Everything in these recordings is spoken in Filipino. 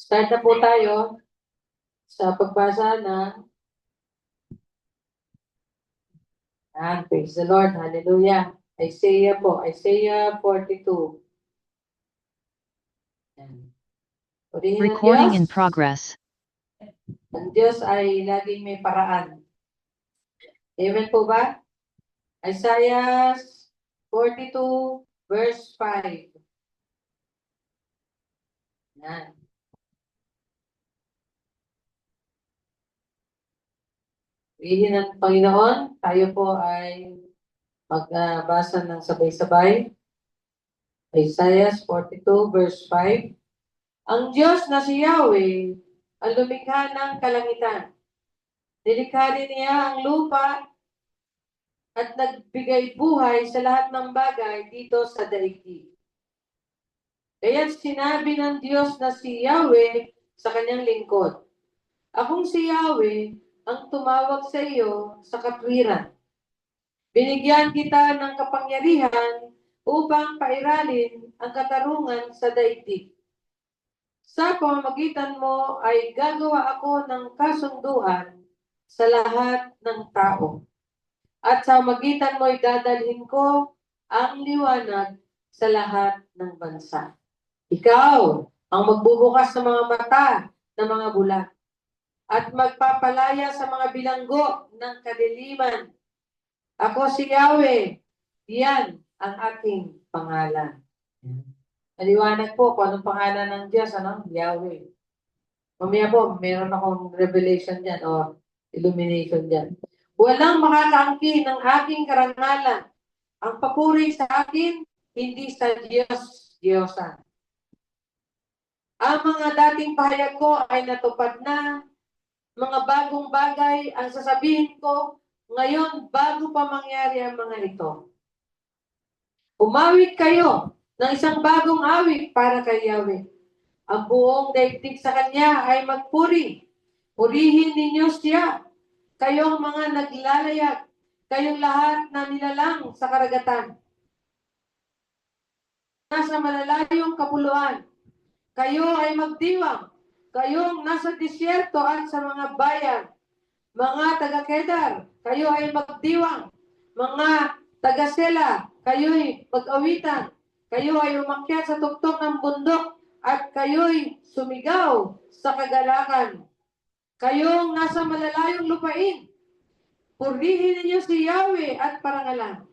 Start na po tayo sa pagbasa ng praise the Lord, hallelujah. Isaiah po, Isaiah 42. Yan. Purihin ng Recording Diyos. in progress. Ang Diyos ay laging may paraan. Amen po ba? Isaiah 42 verse 5. Yan. Purihin ng Panginoon, tayo po ay magbasa ng sabay-sabay. Isaiah 42 verse 5. Ang Diyos na si Yahweh, ang lumikha ng kalangitan. Nilikha rin niya ang lupa at nagbigay buhay sa lahat ng bagay dito sa daigdig. Kaya't sinabi ng Diyos na si Yahweh sa kanyang lingkod, akong si Yahweh ang tumawag sa iyo sa katwiran. Binigyan kita ng kapangyarihan upang pairalin ang katarungan sa daigdig. Sa pamamagitan mo ay gagawa ako ng kasunduan sa lahat ng tao. At sa magitan mo ay dadalhin ko ang liwanag sa lahat ng bansa. Ikaw ang magbubukas ng mga mata ng mga bulag at magpapalaya sa mga bilanggo ng kadiliman. Ako si Yahweh, yan ang aking pangalan. Maliwanag po kung anong pangalan ng Diyos, Yahweh. Mamaya po, meron akong revelation dyan o illumination dyan. Walang makakaangkin ng aking karangalan. Ang papuri sa akin, hindi sa Diyosan. Ang mga dating pahayag ko ay natupad na. Mga bagong bagay ang sasabihin ko, ngayon bago pa mangyari ang mga ito. Umawit kayo ng isang bagong awit para kay Yahweh. Ang buong daigdig sa kanya ay magpuri. Purihin ninyo siya, kayong mga naglalayag, kayong lahat na nilalang sa karagatan. Nasa malalayong kapuluan, kayo ay magdiwang, kayong nasa disyerto at sa mga bayan. Mga taga-Kedar, kayo ay magdiwang. Mga taga-Sela, kayo'y mag-awitan. Kayo ay umakyat sa tuktok ng bundok at kayo'y sumigaw sa kagalakan. Kayong nasa malalayong lupain, purihin ninyo si Yahweh at parangalan.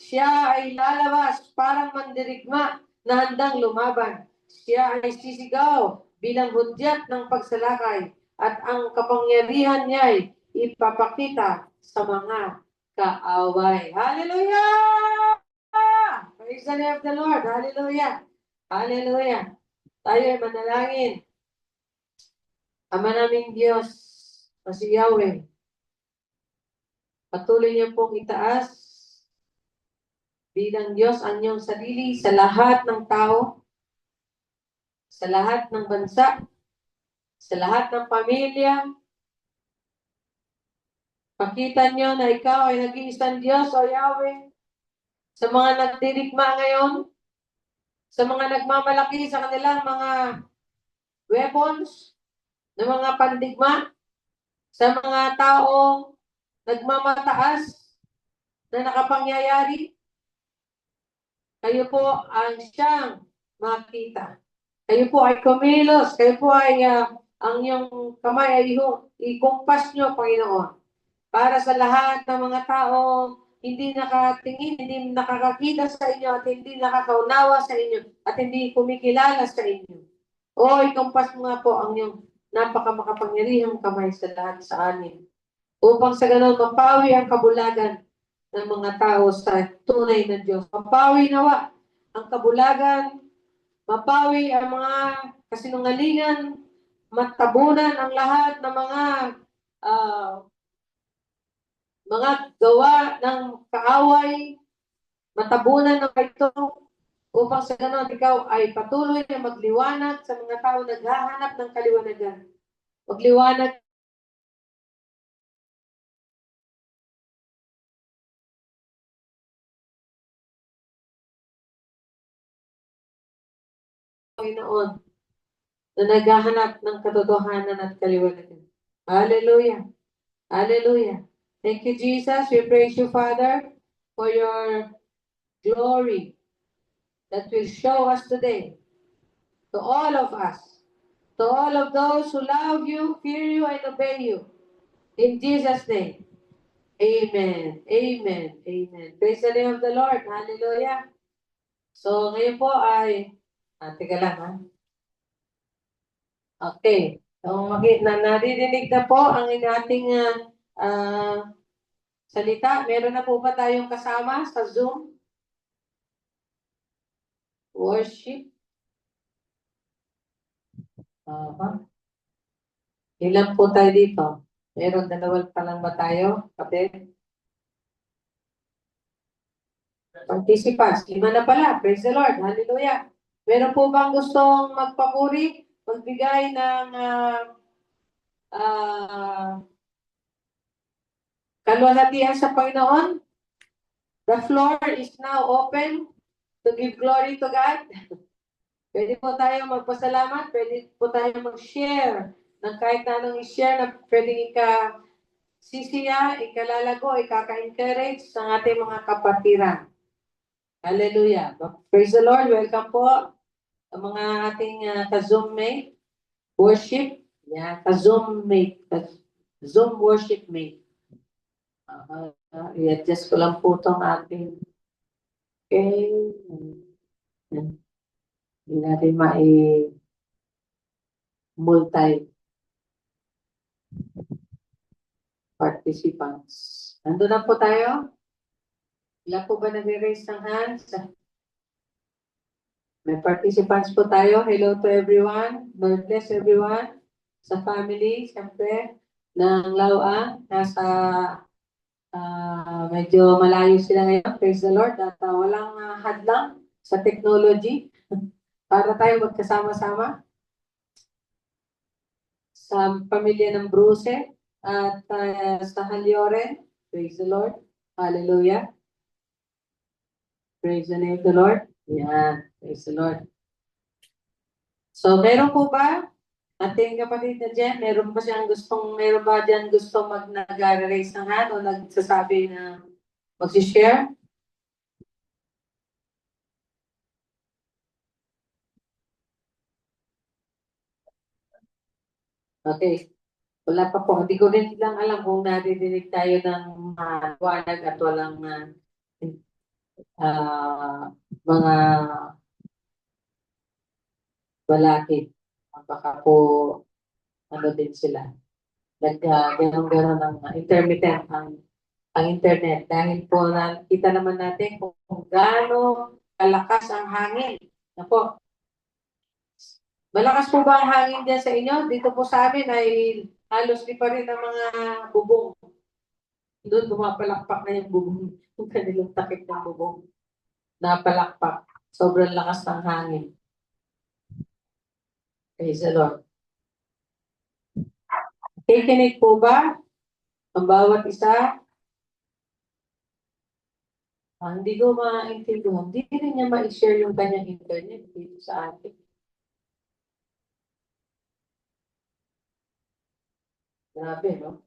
Siya ay lalabas parang mandirigma na handang lumaban. Siya ay sisigaw bilang hudyat ng pagsalakay at ang kapangyarihan niya ay ipapakita sa mga kaaway. Hallelujah! Praise the name of the Lord. Hallelujah! Hallelujah! Tayo ay manalangin. Ama naming Diyos, na si Yahweh, patuloy niyo pong itaas bilang Diyos ang iyong sarili sa lahat ng tao, sa lahat ng bansa, sa lahat ng pamilya. Pakita niyo na ikaw ay nag-iisang Diyos, O Yahweh, sa mga nagdirigma ngayon, sa mga nagmamalaki sa kanilang mga weapons, ng mga pandigma, sa mga taong nagmamataas na nakapangyayari. Kayo po ang siyang makita. Kayo po ay kumilos. Kayo po ay ang iyong kamay ay ikumpas nyo, Panginoon. Para sa lahat ng mga tao hindi nakatingin, hindi nakakakita sa inyo at hindi nakakaunawa sa inyo at hindi kumikilala sa inyo. O ikumpas mo nga po ang iyong napakamakapangyarihang kamay sa lahat sa amin. Upang sa ganon mapawi ang kabulagan ng mga tao sa tunay na Diyos. Mapawi nawa ang kabulagan, mapawi ang mga kasinungalingan, matabunan ang lahat ng mga gawa ng kaaway, matabunan ng ito, upang sa ganon ikaw ay patuloy na magliwanag sa mga tao naghahanap ng kaliwanagan. Magliwanag Panginoon. na naghahanap ng katotohanan at kaliwanagan. Hallelujah. Hallelujah. Thank you, Jesus. We praise you, Father, for your glory that will show us today to all of us, to all of those who love you, fear you, and obey you. In Jesus' name. Amen. Amen. Amen. Praise the name of the Lord. Hallelujah. So, ngayon po ay, teka lang ha. Okay. So, naririnig na po ang ating salita. Meron na po ba tayong kasama sa Zoom? Worship. Ilan po tayo dito? Meron dalawal pa lang ba tayo? Kapit? Participants. 5 na pala. Praise the Lord. Hallelujah. Meron po bang gustong magpapuri? Magbigay ng kaluwalhatian sa Panginoon? The floor is now open to give glory to God. Pwede po tayo magpasalamat. Pwede po tayo mag-share ng kahit anong i-share na pwede sisiya, ikalalago, ikaka-encourage sa ating mga kapatiran. Hallelujah. Praise the Lord. Welcome po ang mga ating ka-Zoom mate. Worship. Yeah, ka-Zoom mate. Zoom worship mate. I-adjust ko lang po itong ating okay. Hindi natin multi participants. Nandun na po tayo? Ilan po ba nag-raise ng hands? May participants po tayo. Hello to everyone. God bless everyone. Sa family, siyempre, ng Lauang. Nasa medyo malayo sila ngayon. Praise the Lord. At walang hadlang sa technology para tayo magkasama-sama sa pamilya ng Bruce at sa Halyoren. Praise the Lord. Hallelujah. Praise the name of the Lord. Yan. Praise the Lord. So, meron po ba ating kapatid na dyan, meron ba dyan gustong nag-raise ng hand o nagsasabi na mag-share? Okay. Wala pa po. Hindi ko rin lang alam kung nadidinig tayo ng maliwanag at walang mga balakid. Baka po ano din sila. Ganon-ganon ang intermittent ang internet. Dahil po kita naman natin kung gaano kalakas ang hangin. Ako, malakas po ba ang hangin dyan sa inyo? Dito po sa amin ay halos di pa rin ang mga bubong. Doon pumapalakpak na yung bubong. Yung kanilang takip ng bubong. Napalakpak. Sobrang lakas ng hangin. Praise the Lord. Kikinig po ba ang bawat isa? Hindi ko maintindihan. Hindi rin niya ma-share yung kanyang internet dito sa atin. Grabe, no?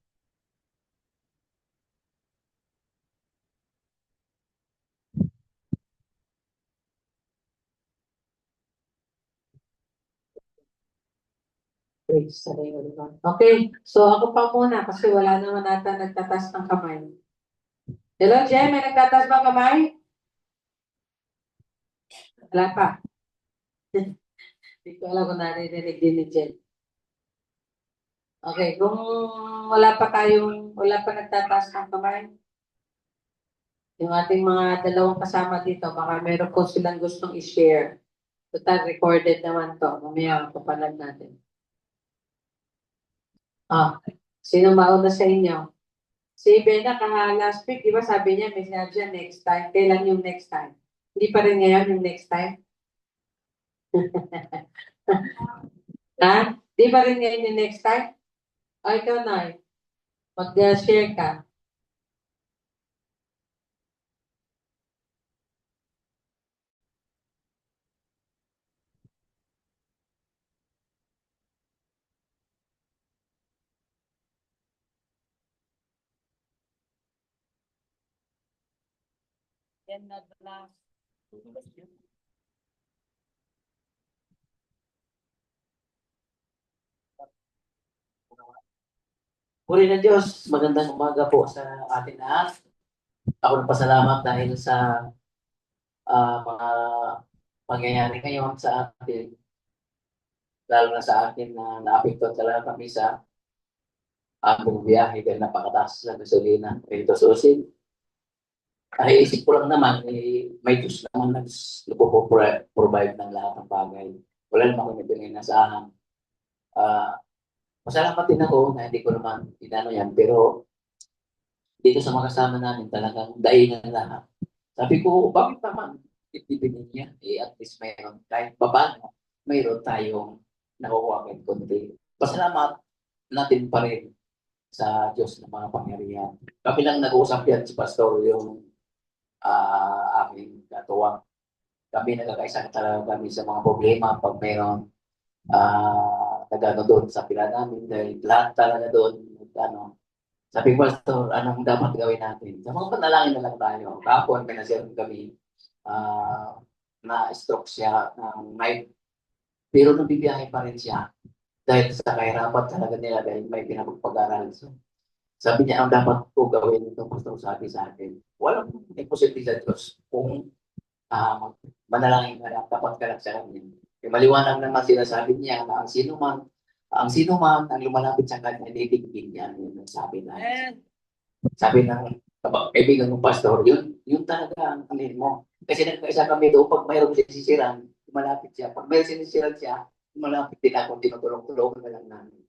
Praise the Lord. Okay, so ako pa muna kasi wala naman nata nagtatas ng kamay. Hello, Jen, may nagtatas ba kamay? Wala pa. Hindi ko alam kung naririnig din ni Jen. Okay, kung wala pa nagtataas ng kamay, yung ating mga dalawang kasama dito, baka meron po silang gustong i-share. Total recorded naman to. Mamaya papalag natin. Sino mauna sa inyo? Si Bena, last week, di ba sabi niya, may sinabi siya next time. Kailan yung next time? Hindi pa rin ngayon yung next time? Ha? Di pa rin ngayon yung next time? Ikaw na. Mag-share ka. Yan na pala. Puri ng Diyos, magandang umaga po sa atin lahat. Ako nagpasalamat dahil sa mga pangyayari ngayon sa atin, lalo na sa akin na naapektuhan talaga kami sa aming biyahe dahil napakataas sa gasolina. Ito susin. Ay isip ko lang naman, may Diyos naman nagpo-provide ng lahat ng bagay. Wala naman kami pinag-inasahan. Ah, Masalamat din ako na hindi ko naman inano yan, pero dito sa mga kasama namin talagang daingan lahat. Sabi ko, bakit naman itibinin niya? At least mayroon, kahit paano, mayroon tayong nakukuha kahit konti. Pasalamat natin pa rin sa Diyos ng mga pangyarihan. Kami lang nag-uusap yan si Pastor, yung aking katuwang. Kami nagkakaisa talaga kami sa mga problema pag mayroon nagano doon sa pila namin dahil lahat talaga doon ano, sabi ko, Pastor, anong dapat gawin natin? Sa mga panalangin na lang tayo. Kapon, pinasyaran kami ah na-stroke siya ng night. Pero nabibiyahe pa rin siya dahil sa kahirapan talaga nila dahil may pinapagpag-aral. So, sabi niya, ang dapat ko gawin ito, Pastor, sabi sa akin, walang imposible sa Diyos kung manalangin ka lang, tapat ka lang sa kanya. Maliwanag naman sinasabi niya na ang sino man ang lumalapit sa kanya, liligpin niya. Yun ang sabi na. Sabi ng kaibigan ng pastor, yun talaga ang anin mo. Kasi nagkaisa kami doon, pag mayroong sinisirang, malapit siya. Pag mayroong sinisirang siya, malapit din ako, tinutulong-tulungan na lang namin.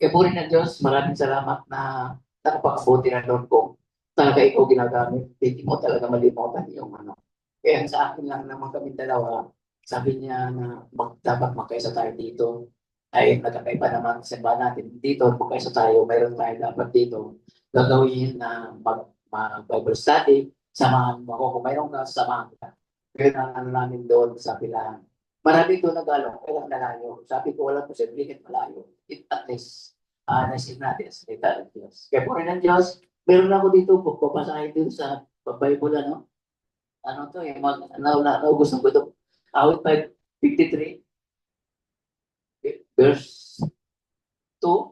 Kaya po rin ng Diyos, maraming salamat na nakapakabuti na doon ko. Talaga ikaw ginagamit. Hindi mo talaga malimutan yung ano. Kaya sa akin lang naman kami dalawa, sabi niya na dapat magkaisa tayo dito. Ay nagkakaiba naman sa ba natin dito, magkaisa tayo, mayroon tayo dapat dito. Gagawin na mag-Bible study, samahan mo ako. Kung mayroon ka, samahan ka. Kaya na ano namin doon sa pilahan. Marami doon nag-along, kaya nalayo. Sabi ko, walang posibilidad malayo. At least, naisip natin sa salita ng Diyos. Kaya po rin ng Diyos, meron ako dito, papasahin dito sa Bible, ano? Ano to, yung gusto ko ito. Awit 5:53, verse 2.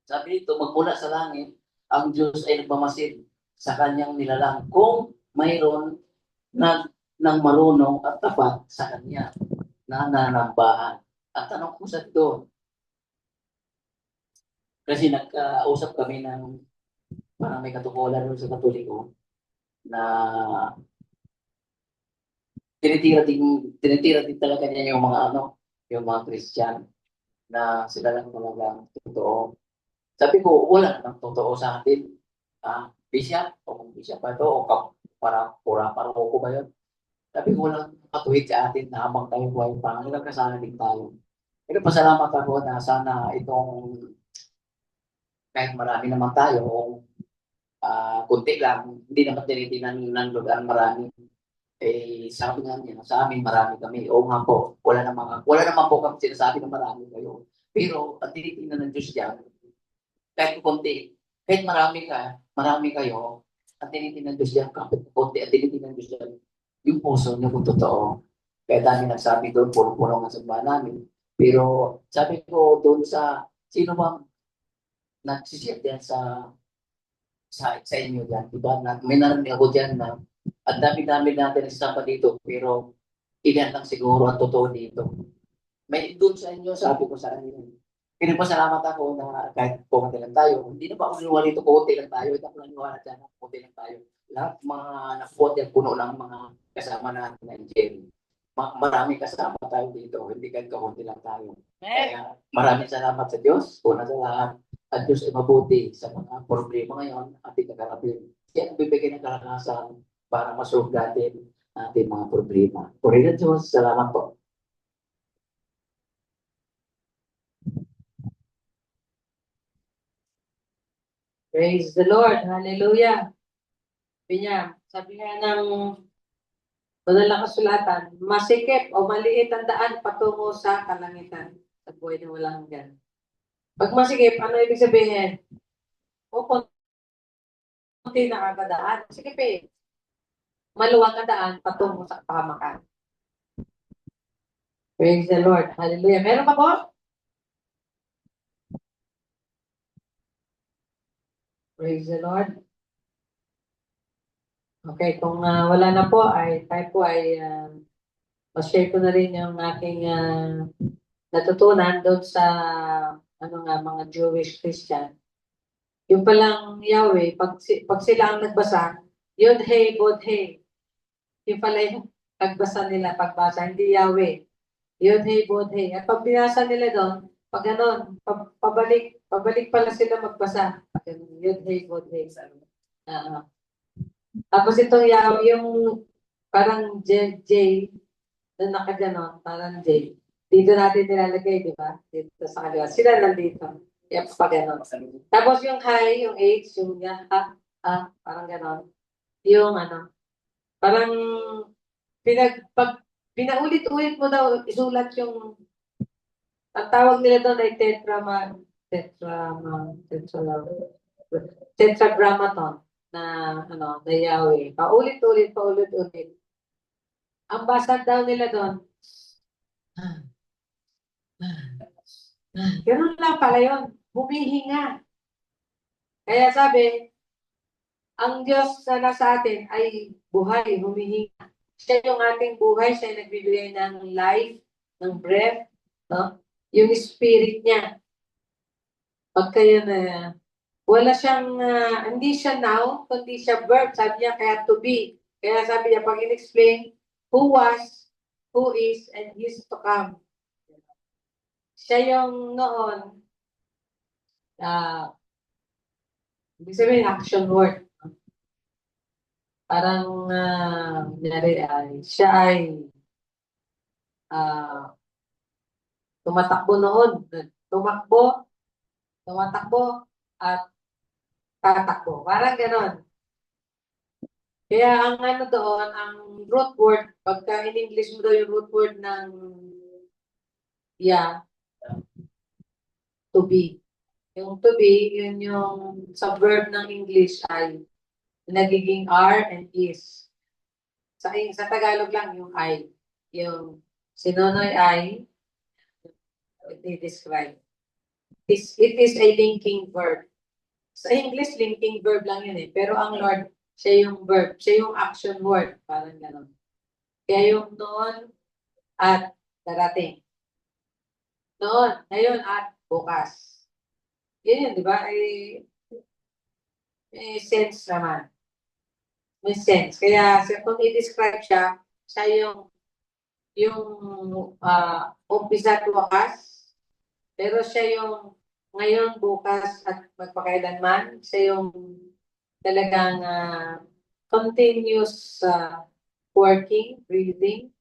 Sabi dito, magmula sa langit, ang Diyos ay nagmamasid sa kanyang nilalang kung mayroon na ng marunong at tapat sa kanya na nanambahan. At tanong ko sa ito, kasi nagkausap kami ng parang may katukulan doon sa Katoliko na tinitira din talaga niya yung mga Christian na sila lang talagang totoo. Sabi ko, wala nang totoo sa atin. Bishop, o bishop pa ito, o para ko ba yun? Sabi ko, walang matuwid sa atin na habang tayo buhay pa, nagkasala din tayo. Pero pasalamat ako na sana itong, kahit marami naman tayo, kunti lang, hindi naman tinitinan ng lugar marami. Sabi nga niya, sa amin marami kami. Oo nga po, wala naman po kami sinasabi na marami kayo. Pero ang tinitingnan ng Diyos diyan, kahit konti, kahit marami kayo, ang tinitingnan ng Diyos diyan, kahit konti, ang tinitingnan ng Diyos diyan, yung puso niyo kung totoo. Kaya dami nagsabi doon, puro-puro nga sa bahan namin. Pero sabi ko doon sino bang nagsishare diyan sa inyo diyan, diba? May narinig ako diyan na ang dami-dami natin nagsasama dito, pero ilan lang siguro ang totoo dito. May doon sa inyo, sabi ko sa inyo. Pinagpasalamat ako na kahit pumunta lang tayo, hindi na ba ako niniwala ito, pumunta lang tayo, hindi ako naniwala dyan, pumunta lang tayo. Lahat mga nakapunta, puno lang mga kasama natin na NGL. Marami kasama tayo dito, hindi kahit kaunti lang tayo. Kaya maraming salamat sa Diyos, una sa lahat. At Diyos ay mabuti sa mga problema ngayon, ating kakarapin. Yan ang bibigyan ng kalakasan para masolve natin ating mga problema. Purihin Diyos, salamat po. Praise the Lord. Hallelujah. Sabi nga ng banal na kasulatan, masikip o maliit ang daan patungo sa kalangitan. Sa buhay na walang hanggan. Pag masikip, ano ibig sabihin? O konti nakakadaan. Masikip eh. maluwag na daan patungo sa kapahamakan. Praise the Lord. Hallelujah. Meron pa po? Praise the Lord. Okay, kung wala na po, ay tayo po ay share ko na rin yung aking natutunan doon sa mga Jewish Christian. Yung palang Yahweh, pag sila ang nagbasa, Yod Hey Bod Hey. Yung pala yung pagbasa nila, pagbasa, hindi Yahweh. Yod Hey Bod Hey. At pag binasa nila doon, pag ganon, pabalik pala sila magbasa. Ganun, Yod Hey Bod Hey. Ah, tapos itong Yahweh, yung parang J, na nakaganon, parang J. Dito natin nilalagay, di ba? Dito sa kaliwa. Sila nandito. Yep, pa ganon. Tapos yung high, yung H, yung parang ganon. Yung parang pag pinaulit-ulit mo daw, isulat yung, ang tawag nila doon ay tetragrammaton na na Yahweh. Paulit-ulit, paulit-ulit. Ang basa daw nila doon, ganun lang pala yun. Humihinga. Kaya sabi, ang Diyos na nasa atin ay buhay, humihinga. Siya yung ating buhay, siya yung nagbibigay ng life, ng breath, no? Yung spirit niya. Pagka yun, wala siyang, hindi siya now, kundi siya verb. Sabi niya, kaya to be. Kaya sabi niya, pag in-explain, who was, who is, and is to come. Siya yung noon, ibig sabihin, action word. Parang, siya ay tumatakbo noon. Tumakbo, tumatakbo, at tatakbo. Parang ganon. Kaya ang doon, ang root word, pagka in English mo daw yung root word ng to be. Yung to be, yun yung sa verb ng English ay nagiging are and is. Sa Tagalog lang yung I. Yung sinonoy I, i-describe. It is a linking verb. Sa English, linking verb lang yun eh. Pero ang Lord, siya yung verb. Siya yung action word. Parang gano'n. Kaya yung noon at darating. Noon, ngayon at bukas. Yan yun, di ba? May sense naman. May sense. Kaya kung i-describe siya yung umpisa at wakas, pero siya yung ngayon, bukas, at magpakailanman. Siya yung talagang continuous working, breathing,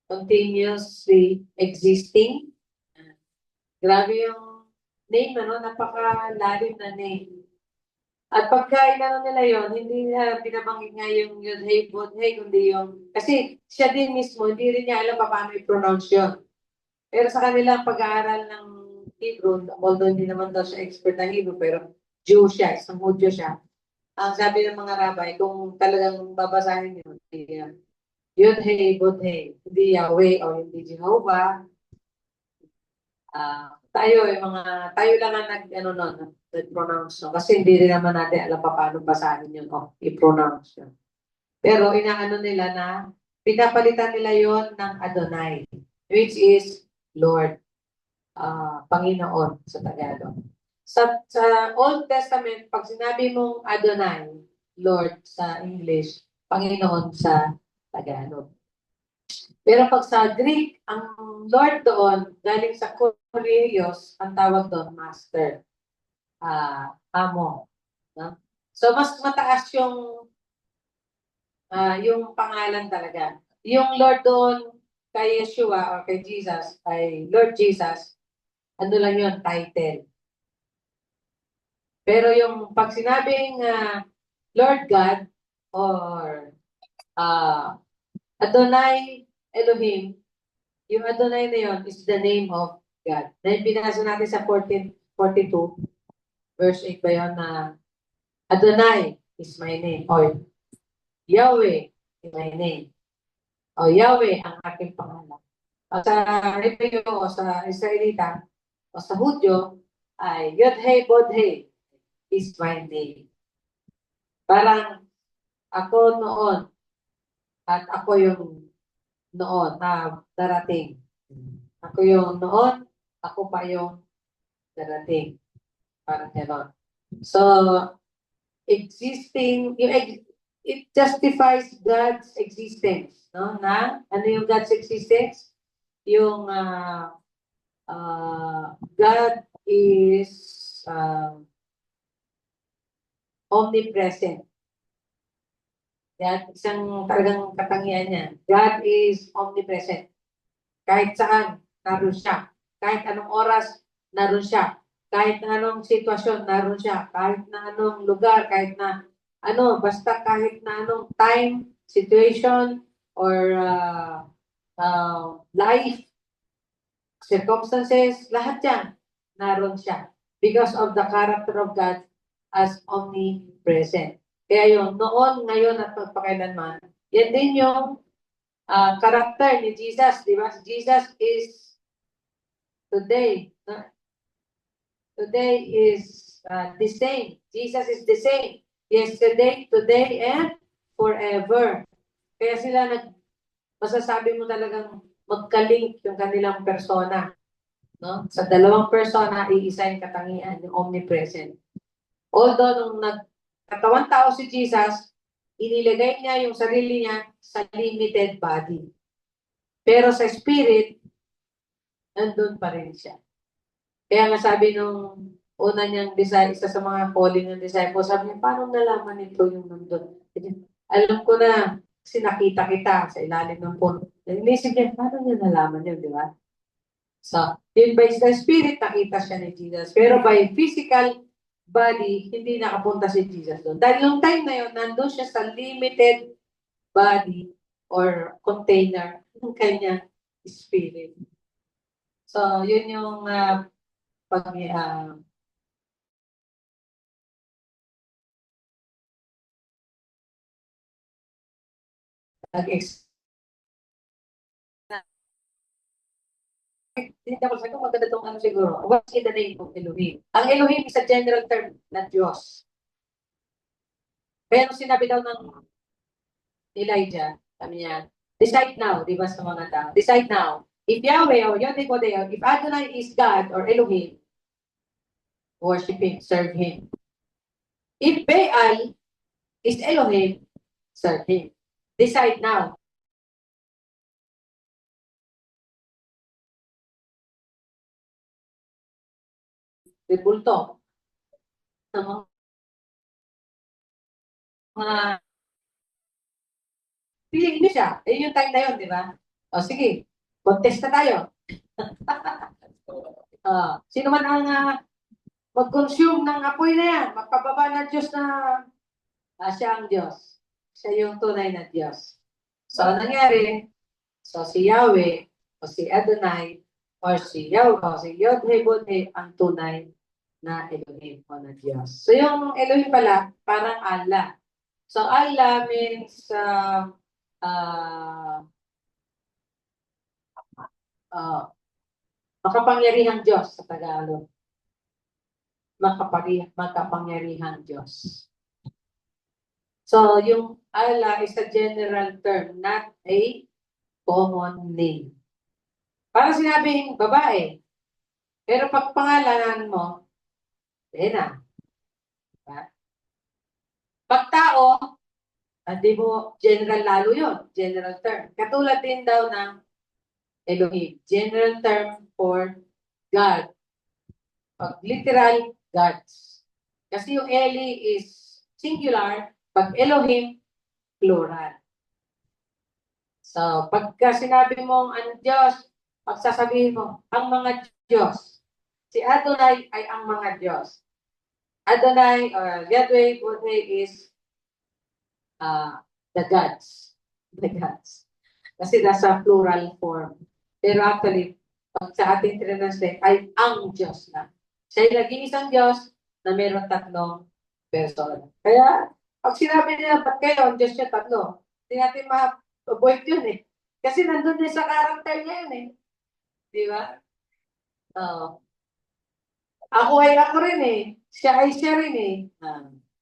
continuously existing. Grabe yung name, napakalalim na name. At pagka nila yon, hindi niya binabanggit nga yung hey, but hey, kundi yung, kasi siya din mismo, hindi rin niya alam paano i-pronounce yun. Pero sa kanilang pag-aaral ng Hebrew, although hindi naman daw siya expert ng Hebrew, pero Jew siya, isang Hudyo siya. Ang sabi ng mga rabbi, kung talagang babasahin yun, yun hey, but hey, hindi Yahweh o hindi Jehovah, tayo lang ang nag-pronounce, no? Kasi hindi rin naman natin alam pa paano basahin yun o i-pronounce yun. Pero inaano nila na pinapalitan nila yon ng Adonai, which is Lord, Panginoon sa Tagalog. Sa Old Testament, pag sinabi mong Adonai, Lord sa English, Panginoon sa Tagalog. Pero pag sa Greek, ang Lord doon, galing sa Koreos, ang tawag doon, Master, Amo. No? So, mas mataas yung pangalan talaga. Yung Lord doon, kay Yeshua or kay Jesus, kay Lord Jesus, ano lang yun, title. Pero yung pag sinabing Lord God or Adonai Elohim, yung Adonai na yun is the name of God. Na binasa natin sa 14:42, verse 8 ba yun na Adonai is my name. Or Yahweh is my name. O Yahweh ang aking pangalan. O sa Hebreo o sa Israelita o sa Hudyo ay Yod-Heh Bod-Heh is my name. Parang ako noon at ako yung noon na darating. Ako yung noon, ako pa yung darating. Parang gano'n. So, existing, it justifies God's existence. No? Ano yung God's existence? Yung God is omnipresent. Yan, isang talagang katangian niya. God is omnipresent. Kahit saan, naroon siya. Kahit anong oras, naroon siya. Kahit na anong sitwasyon, naroon siya. Kahit na anong lugar, kahit na basta kahit na anong time, situation, or life, circumstances, lahat yan, naroon siya. Because of the character of God as omnipresent. Kaya yun, noon, ngayon, at magpakailanman, yan din yung character ni Jesus, di ba? Jesus is today. Today is the same. Jesus is the same. Yesterday, today, and forever. Kaya sila masasabi mo talagang magka-link yung kanilang persona. No? Sa dalawang persona, iisa yung katangian, yung omnipresent. Although, nung nagkatawang tao si Jesus, inilagay niya yung sarili niya sa limited body. Pero sa spirit, nandun pa rin siya. Kaya nga sabi nung una niyang isa sa mga calling ng disciples, sabi niya, paano nalaman ito yung nandun? Alam ko na, kasi nakita kita sa ilalim ng puno. Inisip niya, paano niya nalaman yun, di ba? So, yun by the spirit, nakita siya ni Jesus. Pero by physical body, hindi nakapunta si Jesus doon. Dahil yung time na yun, nandun siya sa limited body or container ng kanya spirit. So, yun yung hindi ako sabi ko, maganda itong ano siguro. What's in the name of Elohim? Ang Elohim is a general term na Diyos. Pero sinabi daw ng Elijah, sabi niya, decide now, di ba sa mga tao? Decide now. If Yahweh or Yod-Heh-Kodeh, if Adonai is God or Elohim, worship Him, serve Him. If Baal is Elohim, serve Him. Decide now. Ribulto. Ng mga feeling niyo siya. Eh, yung time na yun, di ba? O, sige. Contest na tayo. Sino man ang mag-consume ng apoy na yan, magpababa ng Diyos na siya ang Diyos. Siya yung tunay na Diyos. So, nangyari, so si Yahweh, o si Adonai, or si Yahweh, o si Yod-Heh-Bod-Heh, ang tunay na Elohim o na Diyos. So, yung Elohim pala, parang Allah. So, Allah means makapangyarihang Diyos sa Tagalog. Makapangyarihang Diyos. So, yung Allah is a general term, not a common name. Para sinabing babae, pero pag pangalanan mo, na. Diba? Pag tao, hindi mo general lalo yun, general term. Katulad din daw ng Elohim, general term for God. Pag literal, gods. Kasi yung Eli is singular, pag Elohim, plural. So, pagka sinabi mong ang Diyos, pagsasabihin mo, ang mga Diyos. Si Adonai ay ang mga Diyos. Adonai or Yahweh, Bodhe is the gods. The gods. Kasi nasa plural form. Pero actually, pag sa ating translate, ay ang Diyos na. Siya yung naging isang Diyos na mayroon tatlong person. Kaya, Pag sinabi nila, ba't kayo, ang Diyos niya tatlo, hindi natin ma-avoid yun eh. Kasi nandun din sa character niya yun eh. Di ba? Oo. Ako ay ako rin eh. Siya ay siya rin eh.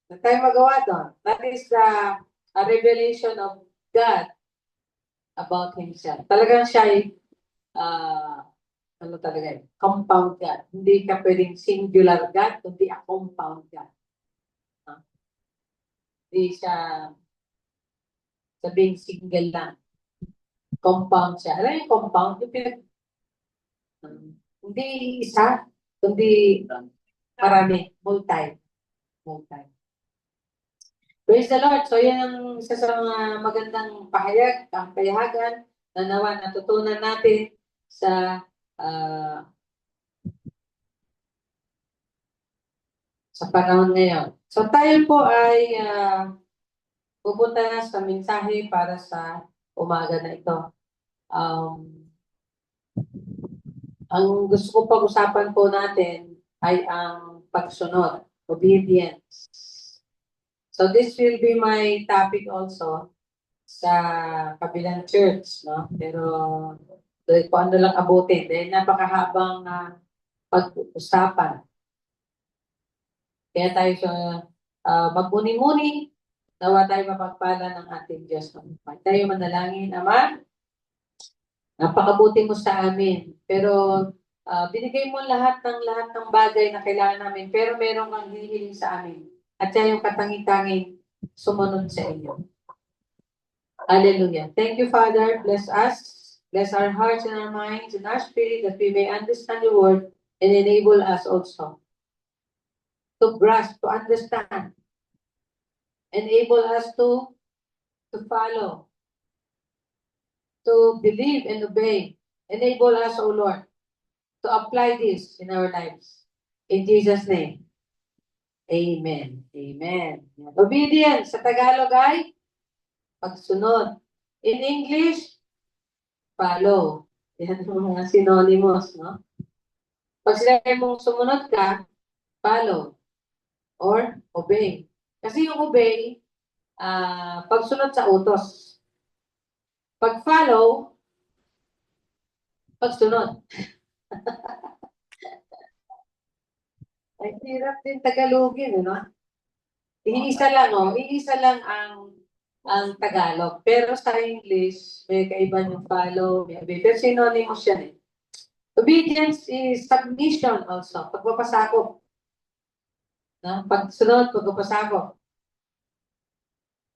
Na tayo magawa doon. That is the a revelation of God about Himself. Talagang siya ay ano talaga eh, compound God. Hindi ka pwedeng singular God, kundi a compound God. Hindi siya sabing single lang. Compound siya. Alam yung compound? Yung hindi isa, kundi marami. Multi. Multi. Praise the Lord. So yan ang isa sa mga magandang pahayag, ang payahagan na nawa natutunan natin sa panahon ngayon. So tayo po ay pupunta na sa mensahe para sa umaga na ito. Ang gusto ko pag-usapan po natin ay ang pagsunod, obedience. So this will be my topic also sa kabilang church, no? Pero kung ano lang abutin, dahil napakahabang pag-usapan. Kaya tayo sa magmuni-muni, nawa tayo mapagpala ng ating Diyos. Tayo manalangin, Ama, napakabuti mo sa amin. Pero binigay mo lahat ng bagay na kailangan namin, pero meron kang hinihiling sa amin. At siya yung katanging-tanging sumunod sa inyo. Hallelujah. Thank you, Father. Bless us. Bless our hearts and our minds and our spirit that we may understand your word and enable us also to grasp, to understand, enable us to follow, to believe and obey. Enable us, O Lord, to apply this in our lives. In Jesus' name, amen. Amen. Obedience sa Tagalog ay pagsunod. In English, follow. Yan ang mga synonymous, no? Pag sinabi mong sumunod ka, follow or obey. Kasi yung obey, pagsunod sa utos. Pag follow, pagsunod. Ay, hirap din Tagalogin, no? Iisa lang, oh. Iisa lang ang Tagalog. Pero sa English, may kaiba yung follow, may obey. Pero synonymous yan, eh. Obedience is submission also. Pagpapasakop. No? Pagsunod, pagpapasakop.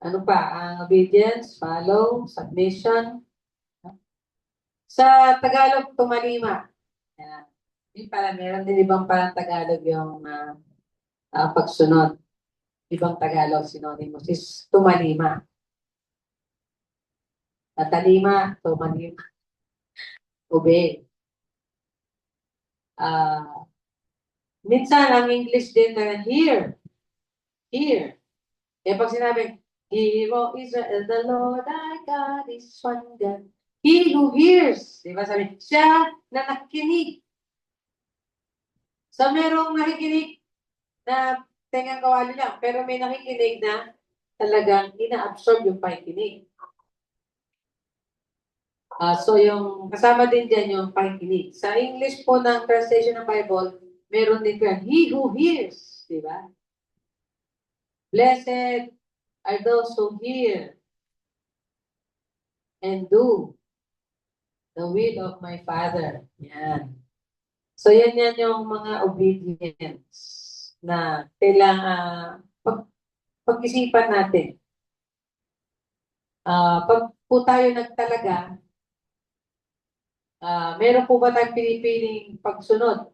Ano pa? Ang obedience, follow, submission. Sa Tagalog, tumalima. Yan. Yung pala, meron din ibang parang Tagalog yung pagsunod. Ibang Tagalog synonymous is tumalima. Tatalima, tumalima. Obey. Minsan, ang English din na hear. Hear. Eh, pag sinabi, Hear, O Israel, the Lord thy God is one God. He who hears. Di ba sabi, siya na nakikinig. So, merong nakikinig na tengang kawali lang, pero may nakikinig na talagang ina-absorb yung pakikinig. So, yung kasama din dyan yung pakikinig. Sa English po ng translation ng Bible, meron din yan, he who hears. Di ba? Blessed are those who hear and do the will of my Father. Yan. So, yan yung mga obedience na kailangan pag-isipan natin. Pag po tayo nagtalaga, meron po ba tayong pinipiling pagsunod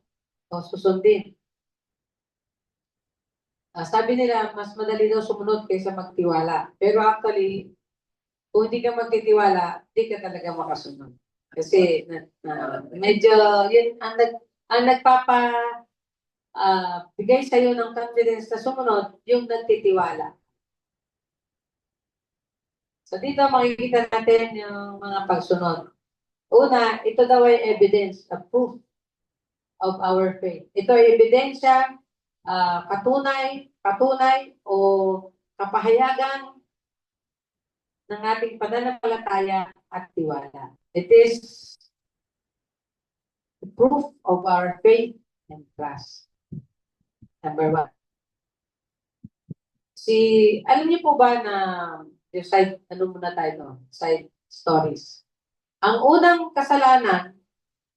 o susundin? Sabi nila, mas madali daw sumunod kaysa magtiwala. Pero actually, kung hindi ka magtitiwala, hindi ka talaga makasunod. Kasi medyo, yun, ang nagpapa bigay sa'yo ng confidence na sumunod, yung nagtitiwala. So dito makikita natin yung mga pagsunod. Una, ito daw ay evidence, a proof of our faith. Ito ay ebidensya, patunay o kapahayagan ng ating pananampalataya at tiwala. It is the proof of our faith and trust. Number 1. Alam niyo po ba na yung side, ano muna tayo, no? Side stories. Ang unang kasalanan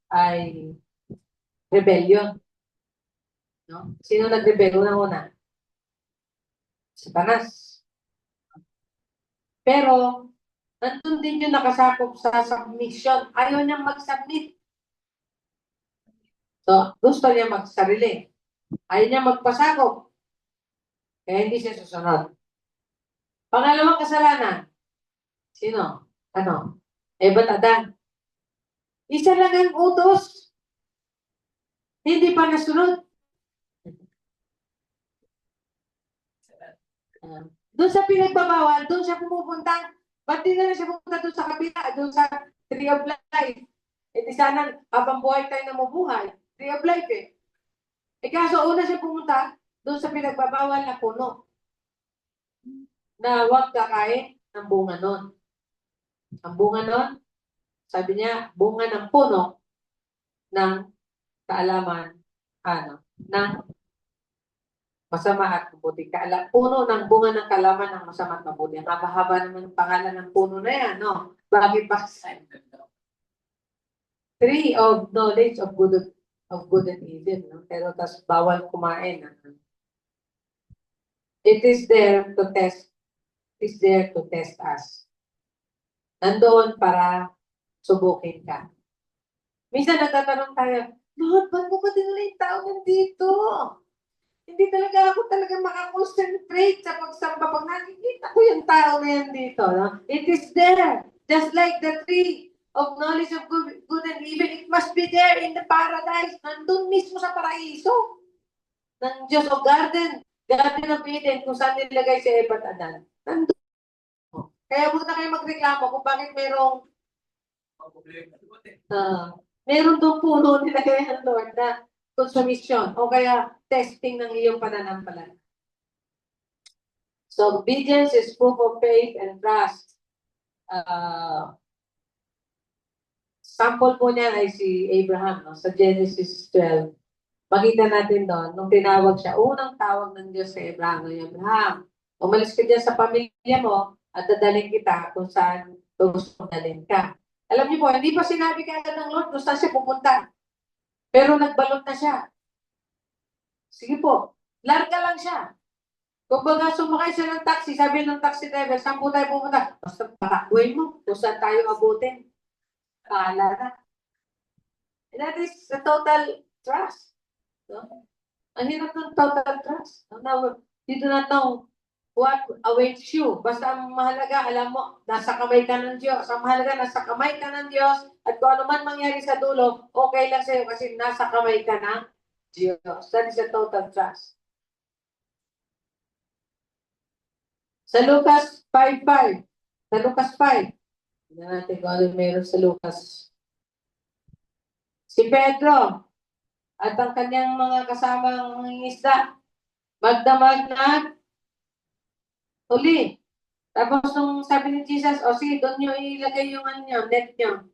ay rebellion. No? Sino nag-rebel? Unang-una? Satanas. Pero, nandun din yung nakasakop sa submission. Ayaw niyang mag-submit. So, gusto niya magsarili. Ayaw niya magpasakop. Kaya hindi siya susunod. Pangalawang kasalanan. Sino? Ano? Ba't Adan? Isa lang ang utos. Hindi pa nasunod. Doon sa pinagbabawal, doon siya pumupunta. Ba't di na siya pupunta doon sa kabila, doon sa Tree of Life? Di sana, habang buhay tayo na mabuhay. Tree of Life kaso una siya pumunta doon sa pinagbabawal na puno. Na huwag kakain ng bunga nun. Ang bunga nun, sabi niya, bunga ng puno ng kaalaman, ng masama at mabuti. Puno ng bunga ng kalaman ng masama at mabuti. Ang haba-haba naman ng pangalan ng puno na yan, no? Bakit pa? Tree of knowledge of good and evil, no? Pero tas bawal kumain. It is there to test us. Nandoon para subukin ka. Minsan nagtatanong tayo, Lord, ba't mo ba dinala yung tao nandito? Hindi talaga ako makakonsentrate sa pagsamba. Pag nakikita ko yung tao na yan dito, no? It is there. Just like the tree of knowledge of good and evil, it must be there in the paradise. Nandun mismo sa paraiso ng Diyos o Garden of Eden, kung saan nilagay si Eva at Adan. Nandun. Kaya huwag na kayo magreklamo kung bakit meron doon puno nilagay ang Lord na consumption o kaya testing ng iyong pananampalataya. So, obedience is proof of faith and trust. Sample po niya ay si Abraham, no? Sa Genesis 12. Makita natin doon, nung tinawag siya, unang tawag ng Diyos sa Abraham, Abraham, umalis ka dyan sa pamilya mo at dadalhin kita kung saan gusto mong dalhin ka. Alam niyo po, hindi pa sinabi kagad ng Lord kung saan siya pupunta. Pero nagbalot na siya. Sige po, larga lang siya. Kung baga sumakay siya ng taxi, sabi ng taxi driver, saan po tayo pumunta? Basta patakbuhin mo, kung saan tayo abutin. Paala na. And that is a total trust. No? Ang hirap ng total trust. Now, you do not know what awaits you. Basta ang mahalaga, alam mo, nasa kamay ka ng Diyos. Ang mahalaga, nasa kamay ka ng Diyos. At kung ano man mangyari sa dulo, okay lang sa'yo kasi nasa kamay ka ng Diyos. That is a total trust. Sa Lucas 5:5. Sa Lucas 5. Tignan natin kung ano meron sa Lucas. Si Pedro at ang kanyang mga kasamang mangingisda magdamag na uli. Tapos nung sabi ni Jesus, sige, doon nyo ilagay yung net nyo.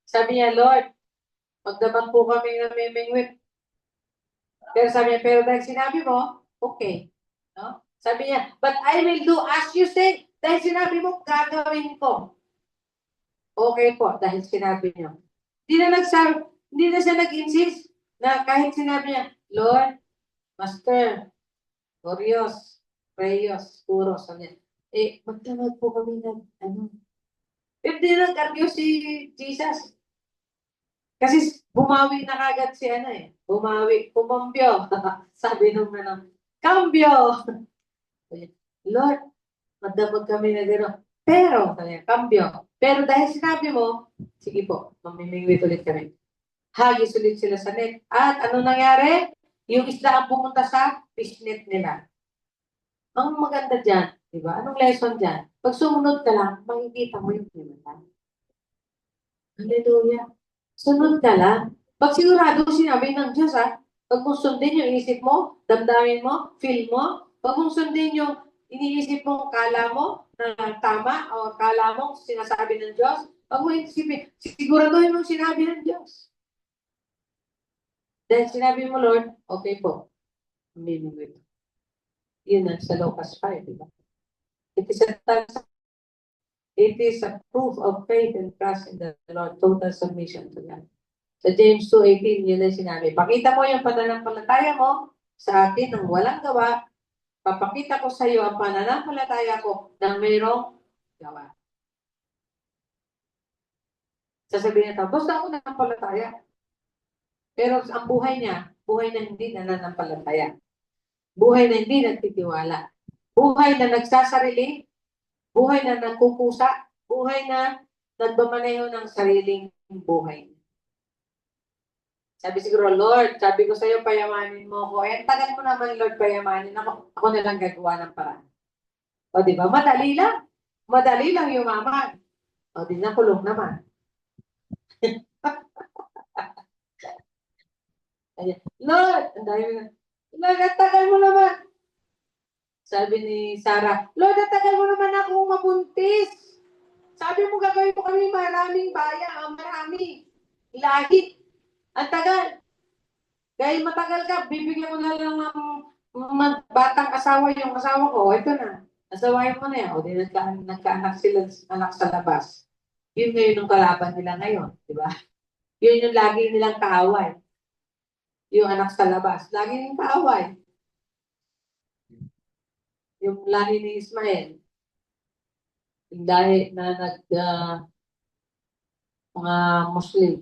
Sabi niya, Lord, magdamag po kami na may mingwit. Pero sabi niya, pero dahil sinabi mo, okay. No? Sabi niya, but I will do as you say. Dahil sinabi mo, gagawin ko. Okay po, dahil sinabi niyo. Hindi na siya nag-insist na kahit sinabi niya, Lord, Master, Glorious, Preyos, Puros, magdamag po kami Hindi nag-argue si Jesus. Kasi bumawi na kagad si kumambyo. Sabi nung cambio. Lord, magdamag kami na gano'n. Pero, cambio. Pero dahil sinabi mo, sige po, mamimingwit ulit kami. Hagis ulit sila sa net. At ano nangyari? Yung isla ang pumunta sa fishnet nila. Ang maganda dyan, di ba? Anong lesson dyan? Pag sumunod ka lang, makikita mo yung pinuntan. Hallelujah. Sunod ka lang. Pag sigurado sinabi ng Diyos, pag mong sundin yung isip mo, damdamin mo, feel mo, pag mong sundin yung iniisip mo, kala mo na tama o kala mo sinasabi ng Diyos, huwag mo isipin, siguraduhin mo sinabi ng Diyos. Dahil sinabi mo, Lord, okay po. Meaning ito. Yun ang sa Lucas 5, di ba? It is a proof of faith and trust in the Lord, total submission to God. Sa James 2:18, yun ang sinabi. Pakita mo yung pananampalataya mo sa akin ng walang gawa. Papakita ko sa iyo ang pananampalataya ko ng mayroong gawa. Sasabihin na basta ako nanampalataya. Pero ang buhay niya, buhay na hindi nananampalataya. Buhay na hindi nagtitiwala. Buhay na nagsasarili. Buhay na nagkukusa. Buhay na nagmamaneho ng sariling buhay. Sabi siguro, Lord, sabi ko sa iyo, payamanin mo ako. Eh, tagal mo naman, Lord, payamanin ako. Ako na lang gagawa ng paraan. O, di ba? Madali lang. Madali lang yumaman. O, di na kulong naman. Lord, ang dami na. Lord, ang tagal mo naman. Sabi ni Sarah, Lord, ang tagal mo naman akong mabuntis. Sabi mo, gagawin mo kami maraming bayan, marami. Lahi. Ang tagal. Dahil matagal ka, bibigyan ko na lang ng batang asawa yung asawa ko. Ito na. Asawain mo na yan. O, di nagkaanak sila, anak sa labas. Yun ngayon yung kalaban nila ngayon. Di ba? Yun yung lagi nilang kaaway. Yung anak sa labas. Lagi nilang kaaway. Yung lahi ni Ismael. Yung lahi na mga Muslim.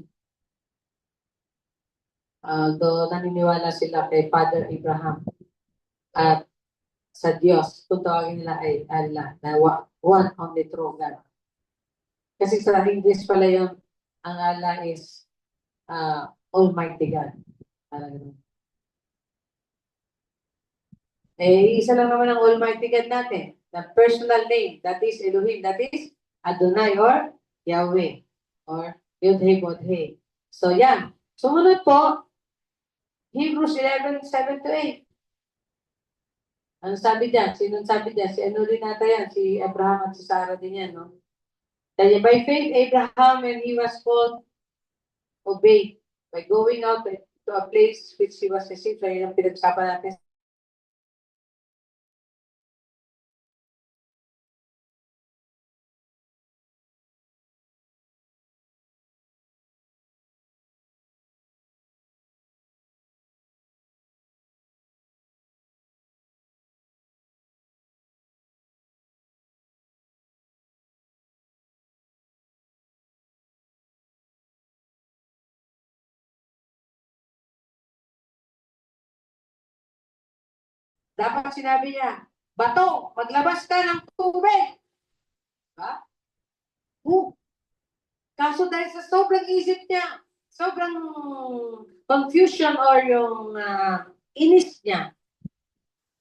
Doon naniniwala sila kay Father Abraham. At sa Diyos, kung tawagin nila ay Allah, na one only true God. Kasi sa English pala yung ang Allah is Almighty God. Isa lang naman ang Almighty God natin. The personal name, that is Elohim, that is Adonai or Yahweh or Yod-Heh-Bod-Heh. So yan. Sumunod po, Hebrews 11:7-8. Ano sabi dyan? Sinong sabi dyan? Si ano rin nata yan? Si Abraham at si Sarah din yan, no? Dahil by faith, Abraham, when he was called, obeyed by going out to a place which he was received. So yun ang pinagsapan natin. Dapat sinabi niya, bato, maglabas ka ng tubig. Ha? Kaso dahil sa sobrang isip niya, sobrang confusion or yung inis niya,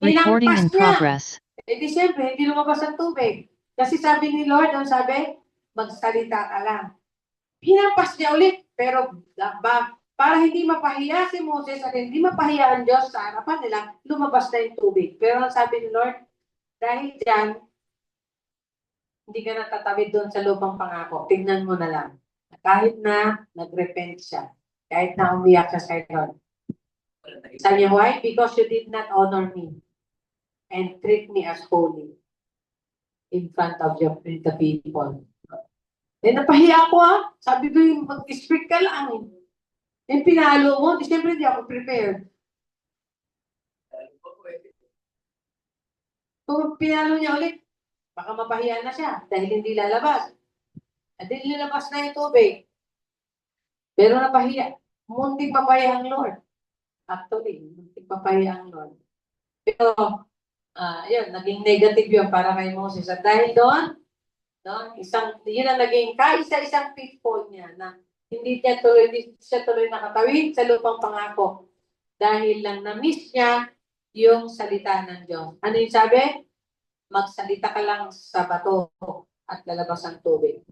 Recording in hinampas niya. progress. Eh di siyempre, hindi lumabas ang tubig. Kasi sabi ni Lord, ang sabi, magsalita ka lang. Hinampas niya ulit, pero para hindi mapahiya si Moses at hindi mapahiya ang Diyos sa harapan nila, lumabas na yung tubig. Pero ang sabi ni Lord, dahil dyan, hindi ka natatawid doon sa lupang pangako. Tingnan mo na lang. Kahit na nag-repent siya, kahit na umiyak siya sa Lord. Sabi niya, why? Because you did not honor me and treat me as holy in front of the people. Eh, napahiya ako Sabi ko yung mag-speak ka lang. Eh, pinalo mo, di siyempre hindi ako prepared. Kung pinalo niya ulit, baka mapahiya na siya dahil hindi lalabas. At hindi lalabas na yung tubig. Pero napahiya. Munting papahiya ang Lord. Actually, munting papahiya ang Lord. Pero, yun, naging negative yun para kay Moses. At dahil doon, yun ang naging kaisa-isang pitfall niya na hindi siya tuloy nakatawid sa lupang pangako. Dahil lang na-miss niya yung salita ng Diyos. Ano yung sabi? Magsalita ka lang sa bato at lalabas ang tubig.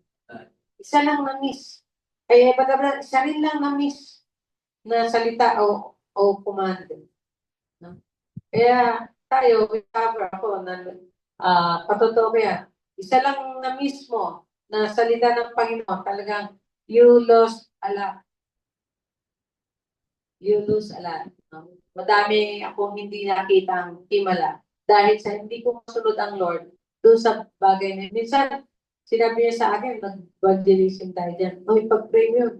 Isa lang na-miss. Kaya isa rin lang na-miss na salita o command. No? Kaya tayo, recover ako na Patotoo ko yan. Isa lang na mismo na salita ng Panginoon, talagang you lost a lot. You lose a lot. Madami akong hindi nakitang himala dahil sa hindi ko masunod ang Lord doon sa bagay na yun. Minsan, sinabi niya sa akin, mag-evangelism tayo dyan. O, ipag-pray mo yun.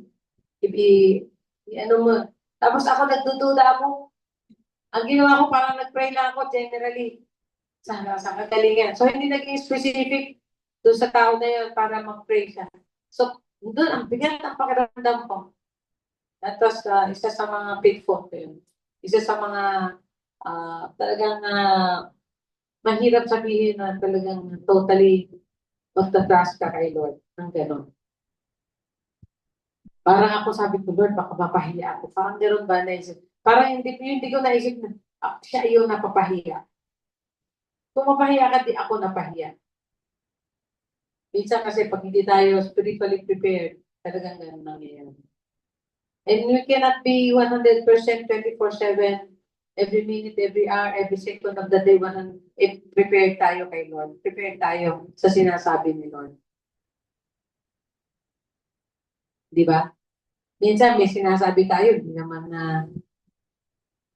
Ano mo. Tapos ako nagdududa ako. Ang ginawa ko, parang nag-pray lang ako generally sa kagalingan. So, hindi naging specific doon sa tao na yun para mag-pray siya. So, doon, ang bigat ng pakiramdam ko. That was isa sa mga pitfall ko yun. Isa sa mga talagang mahirap sabihin na talagang totally magta-trust ka kay Lord. Ang gano'n. Parang ako sabi ko, Lord, baka mapahiya ako. Parang gano'n ba naisip? Parang hindi ko naisip na siya yung napapahiya. Kung mapahiya ka, di ako napahiya. Minsan kasi pag hindi tayo spiritually prepared, talagang gano'n nangyayari. And we cannot be 100% 24/7, every minute, every hour, every second of the day, prepared tayo kay Lord. Prepared tayo sa sinasabi ni Lord. Di ba? Minsan may sinasabi tayo, hindi naman na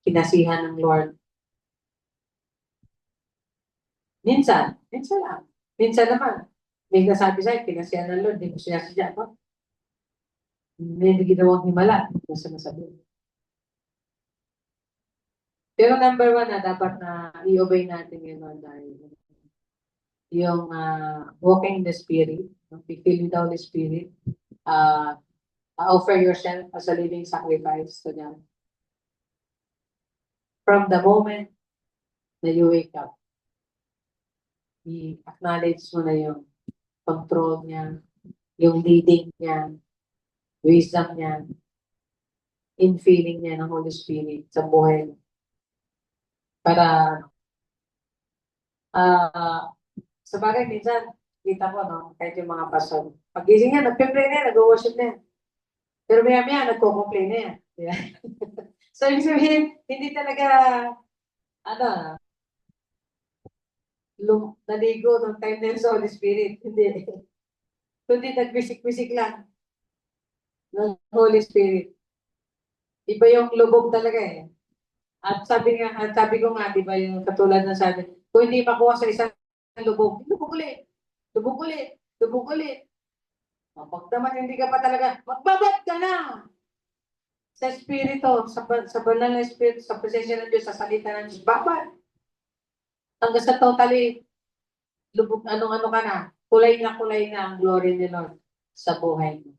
kinasihan ng Lord. Minsan lang. Minsan naman, may nasabi sa'yo, kinasihan ng Lord, hindi mo sinasadya. No? May ginawang himala, hindi mo sinasabi. Pero number one na dapat na i-obey natin yun dahil yung walking in the Spirit, be filled with the Holy Spirit, offer yourself as a living sacrifice to God. From the moment na you wake up, i-acknowledge mo na yung control niya, yung leading niya, wisdom niya, infilling niya ng Holy Spirit sa buhay mo. Para sa bagay, minsan, kita ko, no, kahit yung mga pastor, pagising niya, nagpe-pray na yan, nag-worship na yan. Pero maya-maya, nagko-complain na yan. Yeah. So, ibig sabihin, hindi talaga, naligo ng time na yun sa Holy Spirit. Hindi. Kundi nagwisik-wisik lang ng Holy Spirit. Iba yung lubog talaga eh. At sabi ko nga, di ba, yung katulad ng sabi, kung hindi makuha sa isang lubog, lubog ulit. Lubog ulit. Lubog ulit. Pag naman hindi ka pa talaga, magbabad ka na sa Espiritu, sa banal na Espiritu, sa presensya ng Diyos, sa salita ng Diyos. Babad. Hanggang sa totally, lubog, anong-ano ka na. Kulay na ang glory ni Lord sa buhay mo.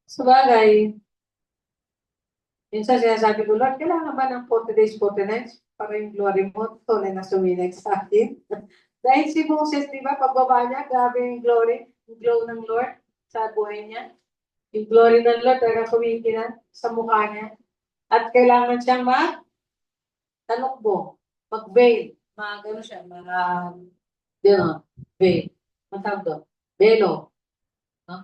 Sa bagay, minsan sinasabi ko, Lord, kailangan ba ng 40 days, 40 nights para yung glory mo tunay na suminag sa akin? Dahil si Moses, di ba, pagbaba niya, grabe yung glory, yung glow ng Lord sa buhay niya. Yung glory ng Lord talaga kumikinan sa mukha niya. At kailangan siyang talukbo, mag-veil, gano siya, veil, matawag doon, velo,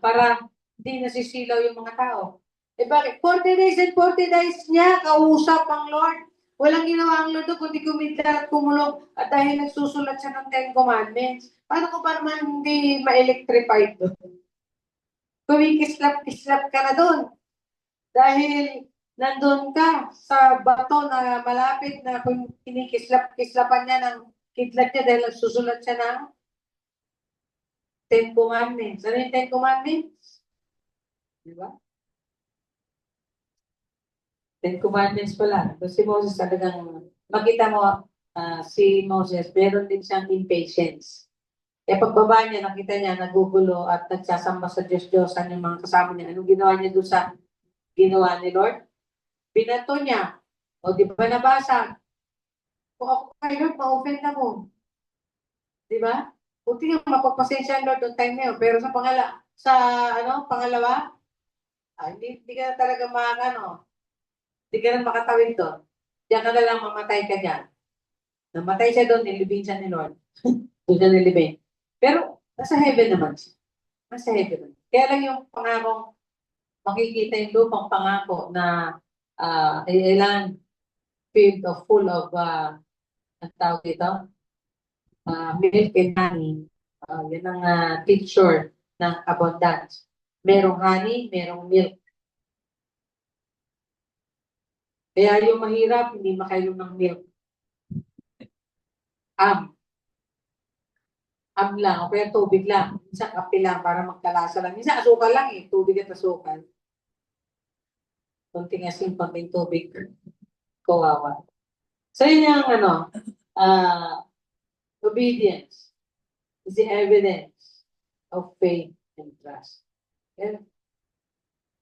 para hindi nasisilaw yung mga tao. Eh bakit? 40 days and 40 days niya, kausap ang Lord. Walang ginawa ang Lord kundi kumita at kumulong at dahil nagsusulat siya ng 10 Commandments. Paano ko pa naman hindi ma-electrified doon? Kumikislap-kislap ka na doon. Dahil nandun ka sa bato na malapit na kung kinikislap-kislapan niya ng kidlat niya dahil nagsusulat siya ng 10 Commandments. Ano yung 10 Commandments? Di ba? 10 Commandments pala. So, si Moses talagang, makita mo, si Moses, meron din siyang impatience. Kaya pagbaba niya, nakita niya, nagugulo at nagsasamba sa Diyos-Diyosan yung mga kasama niya. Anong ginawa niya doon sa ginawa ni Lord? Binato niya. O di ba nabasa? Kung ako kay Lord, ma-offend ako. Di ba? Buti nga mapagpasensya ang Lord noong time na yun. Pero pangalawa, hindi ka na talaga hindi ka na makatawid doon. Diyan ka na lang mamatay ka dyan. Namatay siya doon, nilibing siya ni Lord. Doon siya nilibing. Pero, nasa heaven naman siya. Nasa heaven naman. Kaya lang yung pangakong, makikita yung lupang pangako na kailangan filled of full of, ang tawag dito, milk and honey. Yan ang picture ng abundance. Merong honey, merong milk. Kaya yung mahirap, hindi makainom ng milk. Am. Am lang, o kaya tubig lang. Minsan kape lang para magkalasa lang. Minsan asukal lang eh, tubig at asukal. Kunting asin, kunting tubig. Kawawa. So yun yung obedience is the evidence of faith and trust. And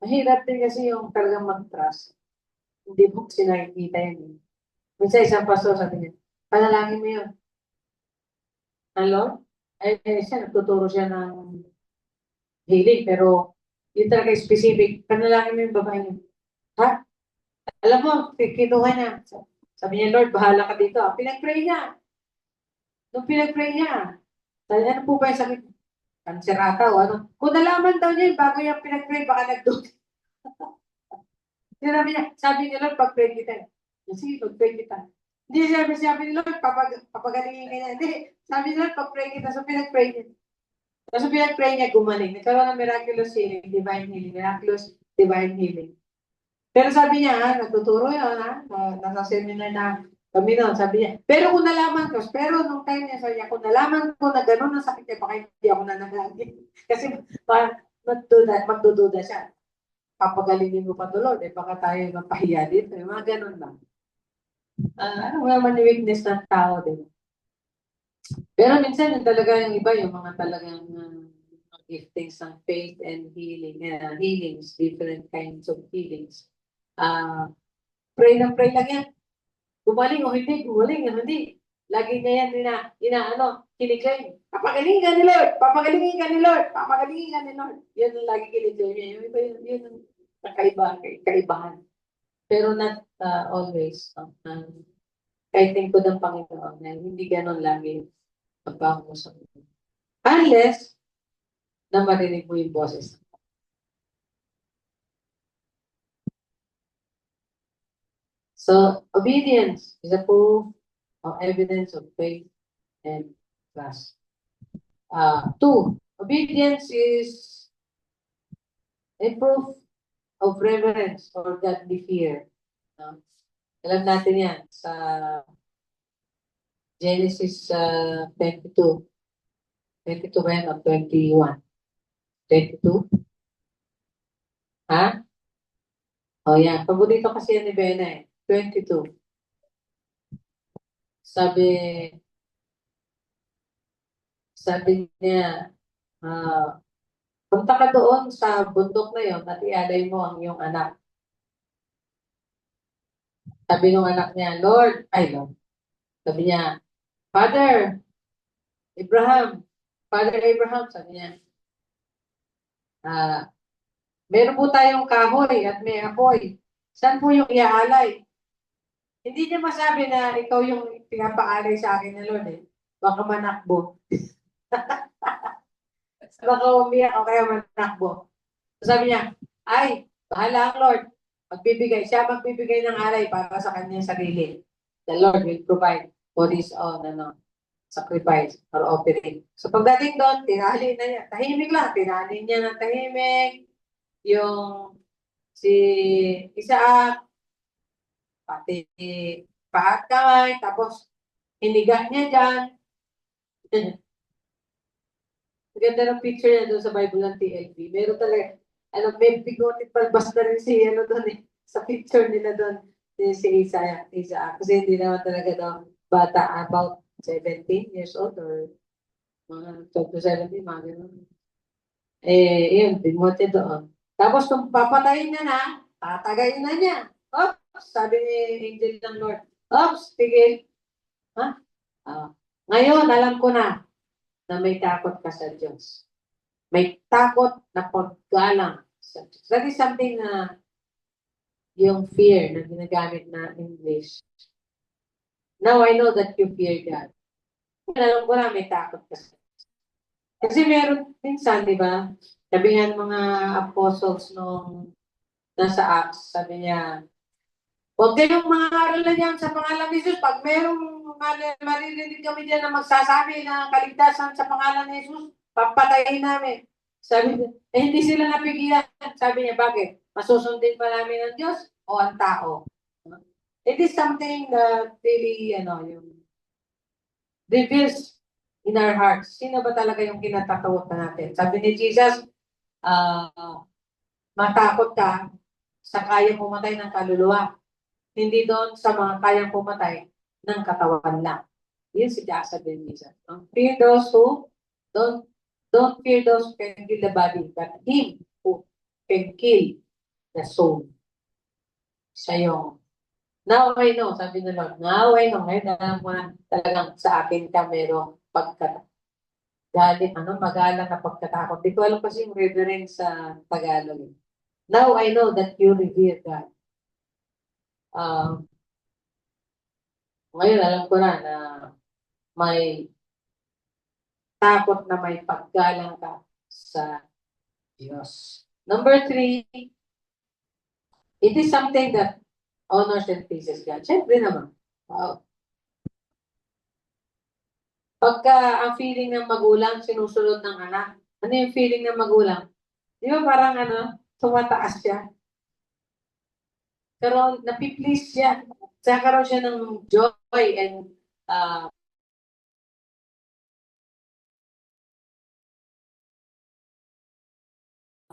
mahirap din kasi yung talagang mag-trust. Hindi mo kasi nakikita yun. Eh. Minsan isang pastor sabi niya, panalangin mo yun. Ano? Siya, nagtuturo siya ng healing, pero yun talaga specific. Panalangin mo yung babae niya. Ha? Alam mo, kinuha niya. Sabi niya, Lord, bahala ka dito. Pinag-pray niya. Nung pinag-pray niya, sabi niya, ano po ba yung sakit? Cancer ata o ano. Kung nalaman daw niya, bago niya pinag-pray, baka nag-duty. Sabi niya, Lord, pag-pray kita. Sige, pag-pray kita. Hindi sabi ni Lord, papagalingin ka niya. Hindi, sabi ni Lord, pag-pray kita. So, pinag-pray niya. So, pinag-pray niya, gumaling. Nagkaroon ng miraculous healing, divine healing, miraculous divine healing. Pero sabi niya, nagtuturo yun, nasa seminar na kami noon, sabi niya, pero kung nalaman ko, pero nung time niya, sabi niya, kung nalaman ko na gano'n ang sakit niya, baka hindi ako nananagin. Kasi magdududa siya. Papagalingin mo pa to, Lord, baka tayo mapahiya dito. Yung mga gano'n lang. Ano naman yung weakness ng tao din. Pero minsan, yung talaga yung iba, yung mga talagang giftings ng faith and healing, healings, different kinds of healings. Pray lang yan. Gumaling o hindi, gumaling o hindi. Lagi niya yan, kiniklaim. Papagalingin ka ni Lord, papagalingin ka ni Lord, papagalingin ka ni Lord. Yan ang lagi kiniklaim niya. Yung iba yun ang kaibahan. Pero not always. Kahit tingkod ng Panginoon na hindi ganon lagi pagpapangusap mo. Unless na marinig mo yung boses. So, obedience is a proof of evidence of faith and trust. 2, obedience is a proof of reverence or godly fear. Alam natin yan sa Genesis 22. 22 ba yan o 21? 22? Ha? O yan. Paborito kasi yan ni Bena eh. 22. Sabi niya, punta ka doon sa bundok na yon at ialay mo ang iyong anak. Sabi ng anak niya, Lord, sabi niya, Father Abraham, sabi niya, meron po tayong kahoy at may apoy. Saan po yung iaalay? Hindi niya masabi na ikaw yung pinapaalay sa akin na Lord eh. Baka manakbo. Baka umiyak o kaya manakbo. So sabi niya, bahala ang Lord. Siya magbibigay ng alay para sa kanyang sarili. The Lord will provide for his own sacrifice or offering. So pagdating doon, tinali na niya. Tahimik lang. Tinali niya ng tahimik. Yung si Isaac, pati pahat kamay, tapos hiniga niya dyan. Maganda ng picture niya doon sa Bible ng TLB. Meron talaga, may bigotit palbas na rin doon eh. Sa picture nila doon, si Isaac. Kasi hindi naman talaga daw bata, about 17 years old or mga 12 to 17, mga ganun. Yun, bigotit doon. Tapos kung papatayin na, tatagayin na niya. Oops, sabi ni Angel ng Lord. Oops, tigil. Ngayon, alam ko na may takot ka sa Diyos. May takot na paggalang sa Diyos. That is something na yung fear na ginagamit na English. Now I know that you fear God. Alam ko na may takot ka sa Diyos. Kasi meron minsan, di ba? Sabi nga ng mga apostles nung nasa Acts, sabi niya, huwag kayong mangaral na yan sa pangalan ni Jesus. Pag merong maririnig kami dyan na magsasabi ng kaligtasan sa pangalan ni Jesus, papatayin namin. Sabi niya, hindi sila napigilan. Sabi niya, bakit? Masusundin pa namin ang Diyos o ang tao? It is something that really, yung reveals in our hearts. Sino ba talaga yung kinatatakot natin? Sabi ni Jesus, matakot ka sa kayang pumatay ng kaluluwa. Hindi doon sa mga kayang pumatay ng katawan lang. Yun si sabi ni Jesus. Don't fear those who don't fear those who can kill the body, but him who can kill the soul. Siya yung now I know, sabi ng Lord, now I know, ngayon alam mo na talagang sa akin ka merong magalang na pagkatakot. Di ko alam kasi yung reverence sa Tagalog. Now I know that you revere God. Ngayon alam ko na may takot na may paggalang ka sa Diyos. Number 3, it is something that honors and pleases God. Siyempre naman. Wow. Pagka ang feeling ng magulang, sinusunod ng anak. Ano yung feeling ng magulang? Di ba parang tumataas siya? Pero napiplease siya. Nagkakaroon siya ng joy and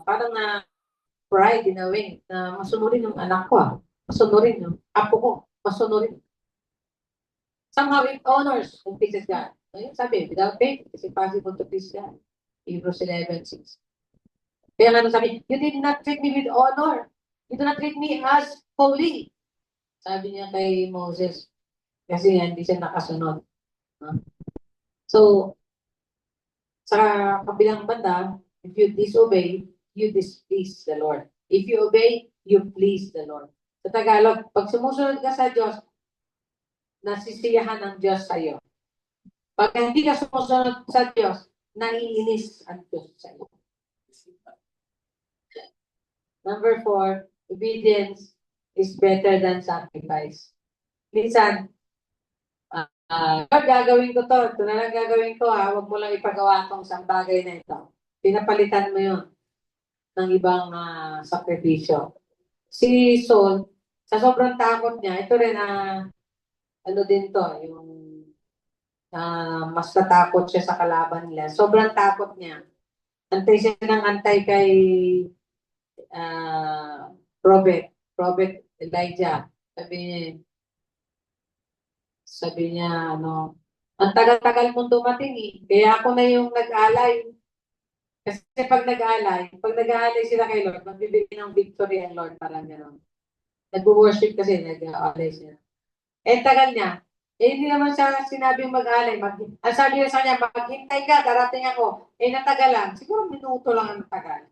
parang pride in a way na masunurin yung anak ko, masunurin yung apo ko, masunurin. Somehow it honors and pleases God. Ayun, sabi, without faith, it's impossible to please God. Hebrews 11:6. Kaya nga sabi, you did not treat me with honor. You do not treat me as holy. Sabi niya kay Moses, kasi hindi siya nakasunod. So, sa kabilang banda, if you disobey, you displease the Lord. If you obey, you please the Lord. Sa Tagalog, pag sumusunod ka sa Diyos, nasisiyahan ng Diyos sa iyo. Pag hindi ka sumusunod sa Diyos, naiinis ang Diyos sa iyo. Number 4, obedience is better than sacrifice. Minsan, gagawin ko to. Ito na lang gagawin ko Huwag mo lang ipagawa tong isang bagay na ito. Pinapalitan mo yun ng ibang sakripisyo. Si Saul, sa sobrang takot niya, ito rin din to, yung mas natakot siya sa kalaban nila. Sobrang takot niya. Antay siya ng antay kay Prophet Elijah. Sabi niya, ang tagal-tagal mong dumating Kaya ako na yung nag-alay. Kasi pag nag-aalay sila kay Lord, magbibigay ng victory ang Lord, parang gano'n. Nag-worship kasi, nag-aalay sila. Tagal niya. Hindi naman siya sinabing mag-alay. Ang sabi niya sa kanya, maghintay ka, darating ako. Natagalan. Siguro minuto lang ang tagal.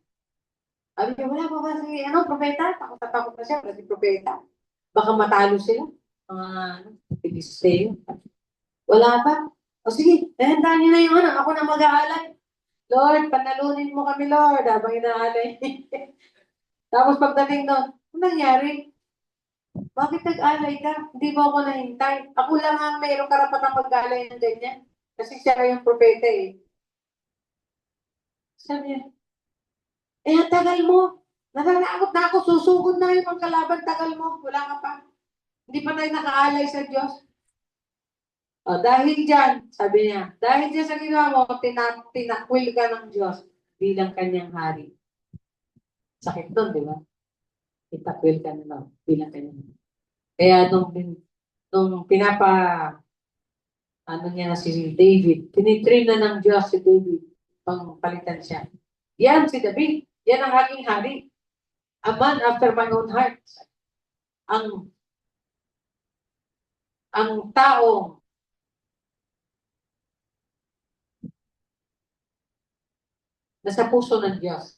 Sabi niya, wala pa ba si, propeta? Takot na siya, wala si propeta. Baka matalo sila. Pilisteo. Wala pa. O sige, dahan niyo na yung ako na mag-aalay. Lord, panalunin mo kami, Lord, habang inaalay. Tapos pagdating doon, ano nangyari? Bakit nag-alay ka? Hindi mo ako nahintay. Ako lang ang mayroong karapatang mag-alay ng ganyan. Kasi siya yung propeta Sabi niya, ang tagal mo. Natatakot na ako, susugod na yung mga kalaban, tagal mo. Wala ka pa. Hindi pa tayo nakaalay sa Diyos. Dahil dyan, sabi niya, dahil dyan sa ginawa mo, tinakwil ka ng Diyos bilang kanyang hari. Sakit doon, di ba? Itakwil ka na bilang kanyang hari. Kaya nung niya na si David, tinitrim na ng Diyos si David pang palitan siya. Yan si David. Yan ang aking hari. A man after my own heart. Ang taong nasa puso ng Diyos.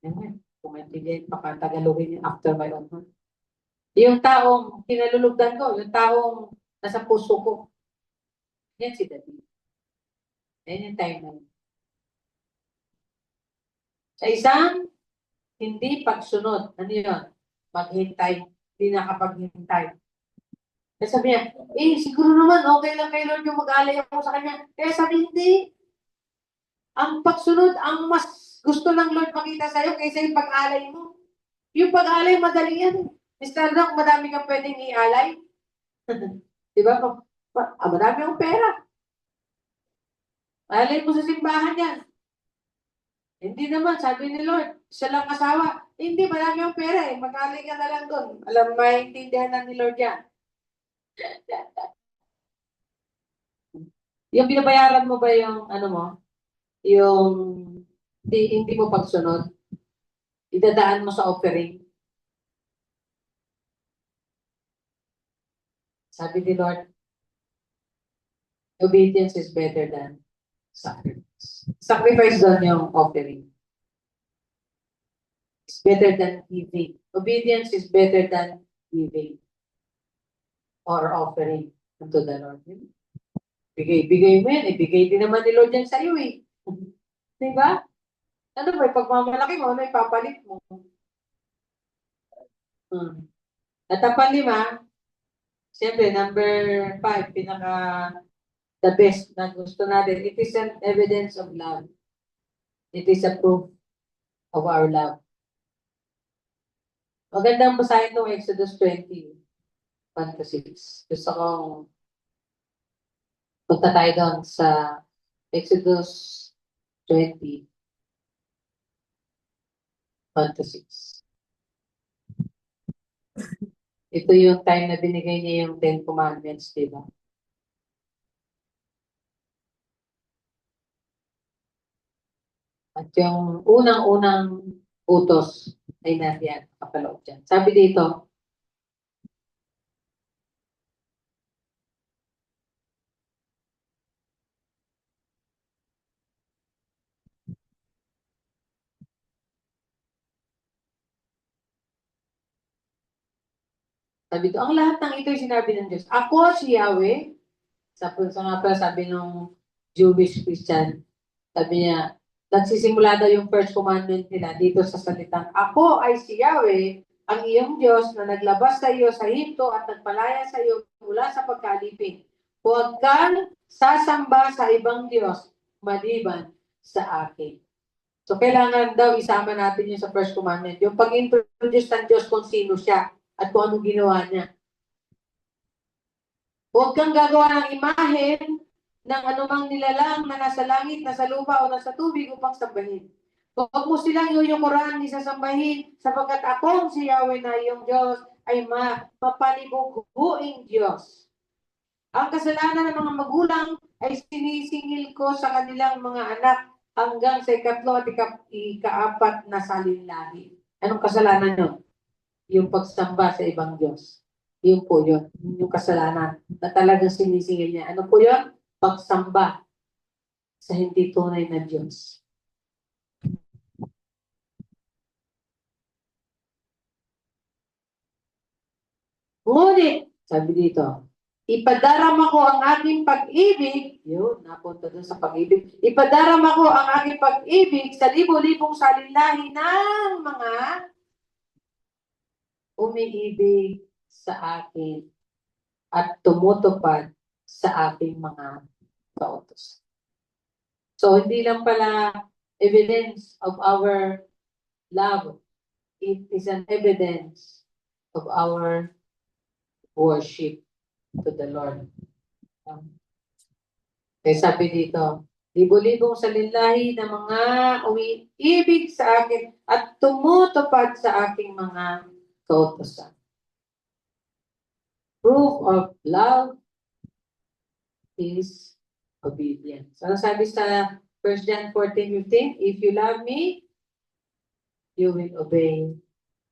Amen. Kung maintindihan pa ka, Tagalogin yung after my own heart. Yung taong kinalulugdan ko, yung taong nasa puso ko. Yan si David. Yan yung time na yun. Sa isang hindi pagsunod, ano yun? Maghintay, hindi nakapaghintay. Kaya sabi niya, siguro naman, okay lang kay Lord yung mag-alay ako sa kanya. Kaya sabi, hindi. Ang pagsunod, ang mas gusto ng Lord makita sa'yo kaysa yung pag-alay mo. Yung pag-alay, madali yan. Mr. Doc, madami kang pwedeng i-alay. Di ba? Madami akong pera. Alay mo sa simbahan yan. Hindi naman, sabi ni Lord, siya lang asawa. Hindi, marami akong pera eh. Mag-alay ka na lang doon. Alam, maintindihan na ni Lord yan. Yung binabayaran mo ba yung, ano mo, yung hindi mo pagsunod, idadaan mo sa offering. Sabi ni Lord, obedience is better than sacrifice. Sacrifice doon yung offering. It's better than giving. Obedience is better than giving or offering unto the Lord. Bigay mo yan, ibigay din naman ni Lord yan sa iyo eh. Di ba? Ano ba, pagmamalaki mo, ano ipapalit mo? At ang panlima, siyempre, number 5, the best na gusto natin, it is an evidence of love. It is a proof of our love. Magandang basahin itong Exodus 20, 1-6. Gusto kong punta tayo doon sa Exodus 20, 1-6. Ito yung time na binigay niya yung 10 Commandments, di ba? At yung unang-unang utos ay nariyan, kapaloob dyan. Sabi dito, ang lahat ng ito ay sinabi ng Diyos. Ako si Yahweh, sa nga pala sabi nung Jewish Christian, sabi niya, nagsisimula daw yung first commandment nila dito sa salitang, Ako ay si Yahweh, ang iyong Diyos na naglabas sa iyo sa Hinto at nagpalaya sa iyo mula sa pagkalipin. Huwag kang sasamba sa ibang Diyos maliban sa akin. So, kailangan daw isama natin yung sa first commandment. Yung pag-introduce ng Diyos kung sino siya at kung anong ginawa niya. Huwag kang gagawa ng imahen ng anumang nilalang na nasa langit, nasa lupa, o nasa tubig upang sambahin. Huwag mo silang yuyukuran, isasambahin, sapagkat akong si Yahweh na iyong Diyos ay mapanibubuing Diyos. Ang kasalanan ng mga magulang ay sinisingil ko sa kanilang mga anak hanggang sa ikatlo at ikaapat na salinlahi. Anong kasalanan yun? Yung pagsamba sa ibang Diyos. Yun po yun. Yung kasalanan na talagang sinisingil niya. Ano po yun? Pagsamba sa hindi tunay na Diyos. Ngunit, sabi dito, ipadarama ko ang aking pag-ibig, yun, napunta dun sa pag-ibig, ipadarama ko ang aking pag-ibig sa libo-libong salinlahi ng mga umiibig sa akin at tumutupad sa aking mga kautos. So, hindi lang pala evidence of our love. It is an evidence of our worship to the Lord. Kaya sabi dito, libo-libong salinlahi ng mga umiibig sa akin at tumutupad sa aking mga kautosan. Proof of love is obedience. Ano sabi sa 1 John 14:15? If you love me, you will obey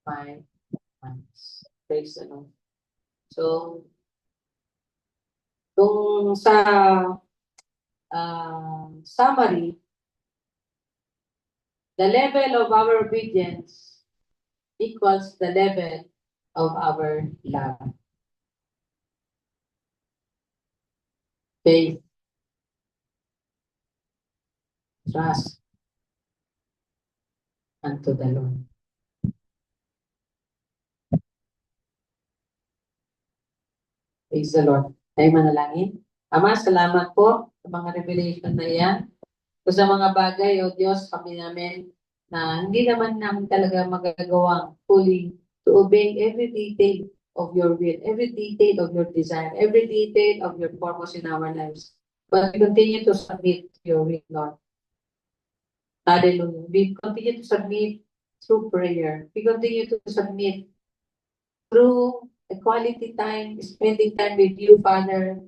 my commands. Praise the Lord. So, kung sa summary, the level of our obedience equals the level of our love. Faith, trust unto the Lord. Praise the Lord. Tayo manalangin. Ama, salamat po sa mga revelation na iyan. So, sa mga bagay, O Diyos, kami namin na hindi naman namin talaga magagawang fully to obey every detail of your will, every detail of your design, every detail of your purpose in our lives. But we continue to submit to your will, Lord. Hallelujah. We continue to submit through prayer. We continue to submit through a quality time, spending time with you, Father,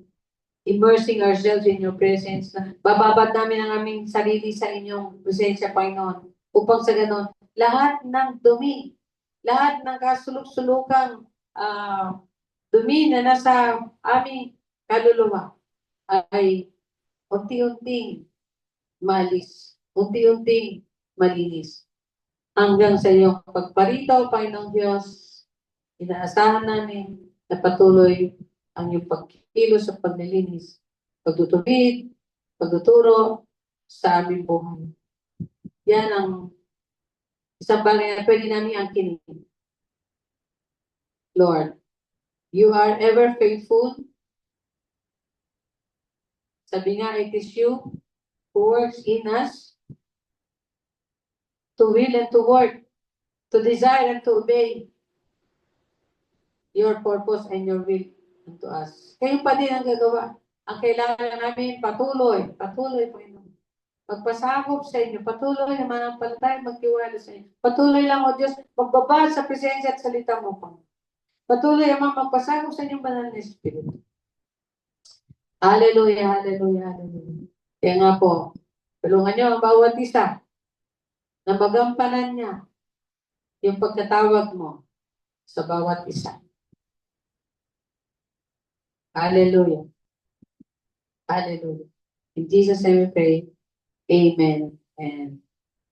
immersing ourselves in your presence. Bababad namin ang aming sarili sa inyong presensya, Panginoon. Upang sa ganon, lahat ng dumi, lahat ng kasuluk-sulukang dumi na nasa aming kaluluwa ay unti-unting malis, unti-unting malinis. Hanggang sa iyong pagparito, Panginoong Diyos, inaasahan namin na patuloy ang iyong pagkikilos sa paglilinis, pagtutubig, pagtuturo sa aming buhay. Yan ang isang bagay na pwede namin angkinin. Lord, you are ever faithful. Sabi nga, it is you who works in us to will and to work, to desire and to obey your purpose and your will unto us. Kayo pa din ang gagawa. Ang kailangan namin patuloy, Panginoon. Magpasakop sa inyo, patuloy na manampalataya, magtiwala sa inyo. Patuloy lang, O Diyos, magbaba sa presensya at salita mo, Panginoon. Patuloy, Ama, magpasakop sa inyong banal na Espiritu. Hallelujah, hallelujah, hallelujah. Kaya nga po, tulungan niyo ang bawat isa na magampanan niya yung pagkatawag mo sa bawat isa. Hallelujah. Hallelujah. In Jesus' name we pray. Amen and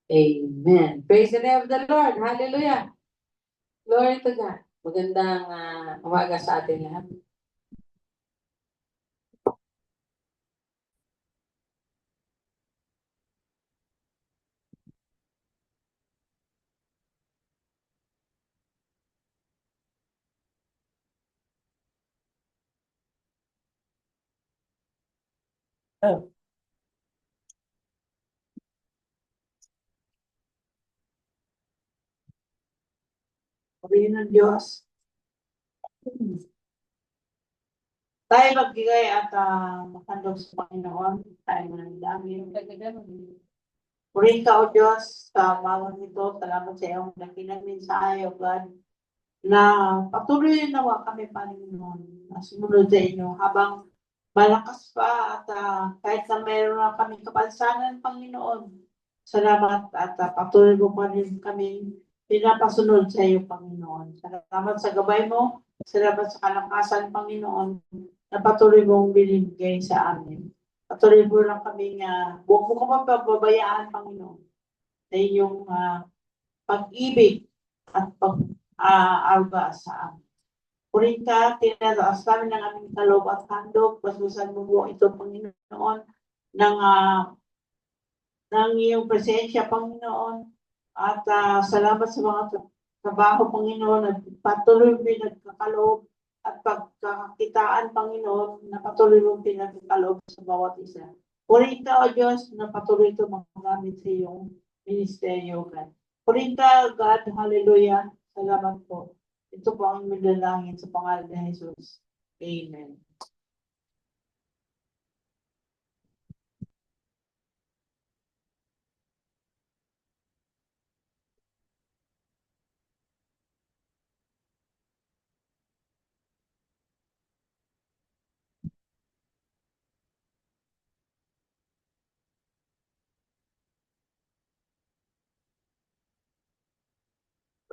amen. Praise the name of the Lord. Hallelujah. Glory to God. Magandang umaga sa atin lahat. Oh. Sabihin ng Diyos. Tayo magbigay at makandog sa Panginoon. Tayo manalangin. Purihin ka, O Diyos, sa bawat nito. Salamat sa iyong nakinang mensahe, O God, na patuloy nawa kami, Panginoon, na sumunod sa inyo habang malakas pa at kahit na mayroon na kami kapansanan, Panginoon. Salamat at patuloy mo pa rin kami pinapasunod sa iyo, Panginoon. Salamat sa gabay mo. Salamat sa kalakasan, Panginoon, na patuloy mong binibigay sa amin. Patuloy mo lang kami huwag mo ka pababayaan, Panginoon, sa inyong pag-ibig at pag-alba sa amin. Purin ka, tinataas namin ng aming kaloob at handog, basusan mo po ito, Panginoon, ng iyong presensya, Panginoon, at salamat sa mga trabaho, Panginoon, at patuloy pinagkakaloob at pagkakakitaan, Panginoon, na patuloy mong pinagkakaloob sa bawat isa. Purin ka, O Diyos, na patuloy ito magamit sa iyong ministeryo, God. Purin ka, God, hallelujah, salamat po. Ito po ang midalangin sa pangalan ni Jesus. Amen.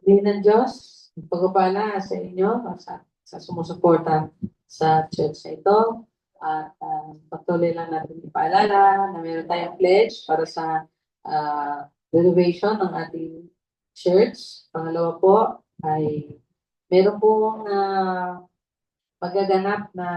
Pagdating ng Diyos, pagpapala sa inyo, sa sumusuporta sa church na ito. At patuloy lang natin ipaalala na meron tayong pledge para sa renovation ng ating church. Pangalawa po ay meron pong magaganap na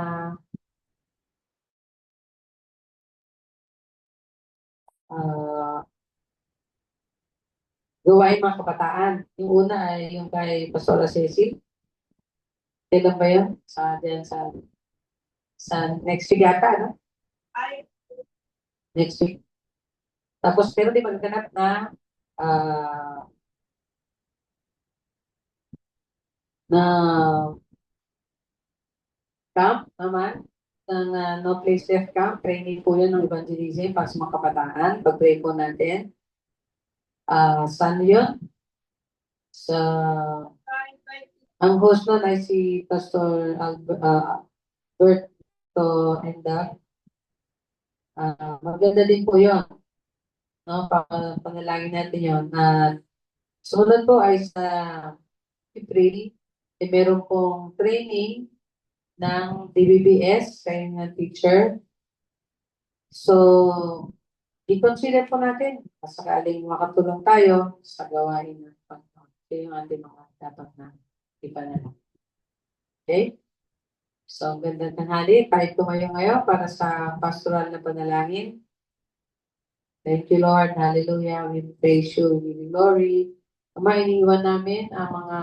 gawain mga kabataan. Yung una ay yung kay Pastora Cecil. Kailan ba yun? Diyan sa Sa next week yata, no? Next week. Tapos, pero di magganap na ah, na camp naman ng No Place Left Camp. Training po yun ng evangelism para sa mga kabataan. Pag-pray po natin. Saan yun? Sa, ang host nun ay si Pastor Alberto Endag. Maganda din po yun. No? Panalangin natin yun. Sumunod po ay sa April, meron pong training ng DBBS sa inyong teacher. So, i-consider po natin sakaling makatulong tayo sa gawain ng Panginoon. Ito yung ating mga dapat na ipanalangin. Okay? So, ganda tanghali. Kahit tumayo ngayon para sa pastoral na panalangin. Thank you, Lord. Hallelujah. We praise you. We give you glory. Iniwan namin ang mga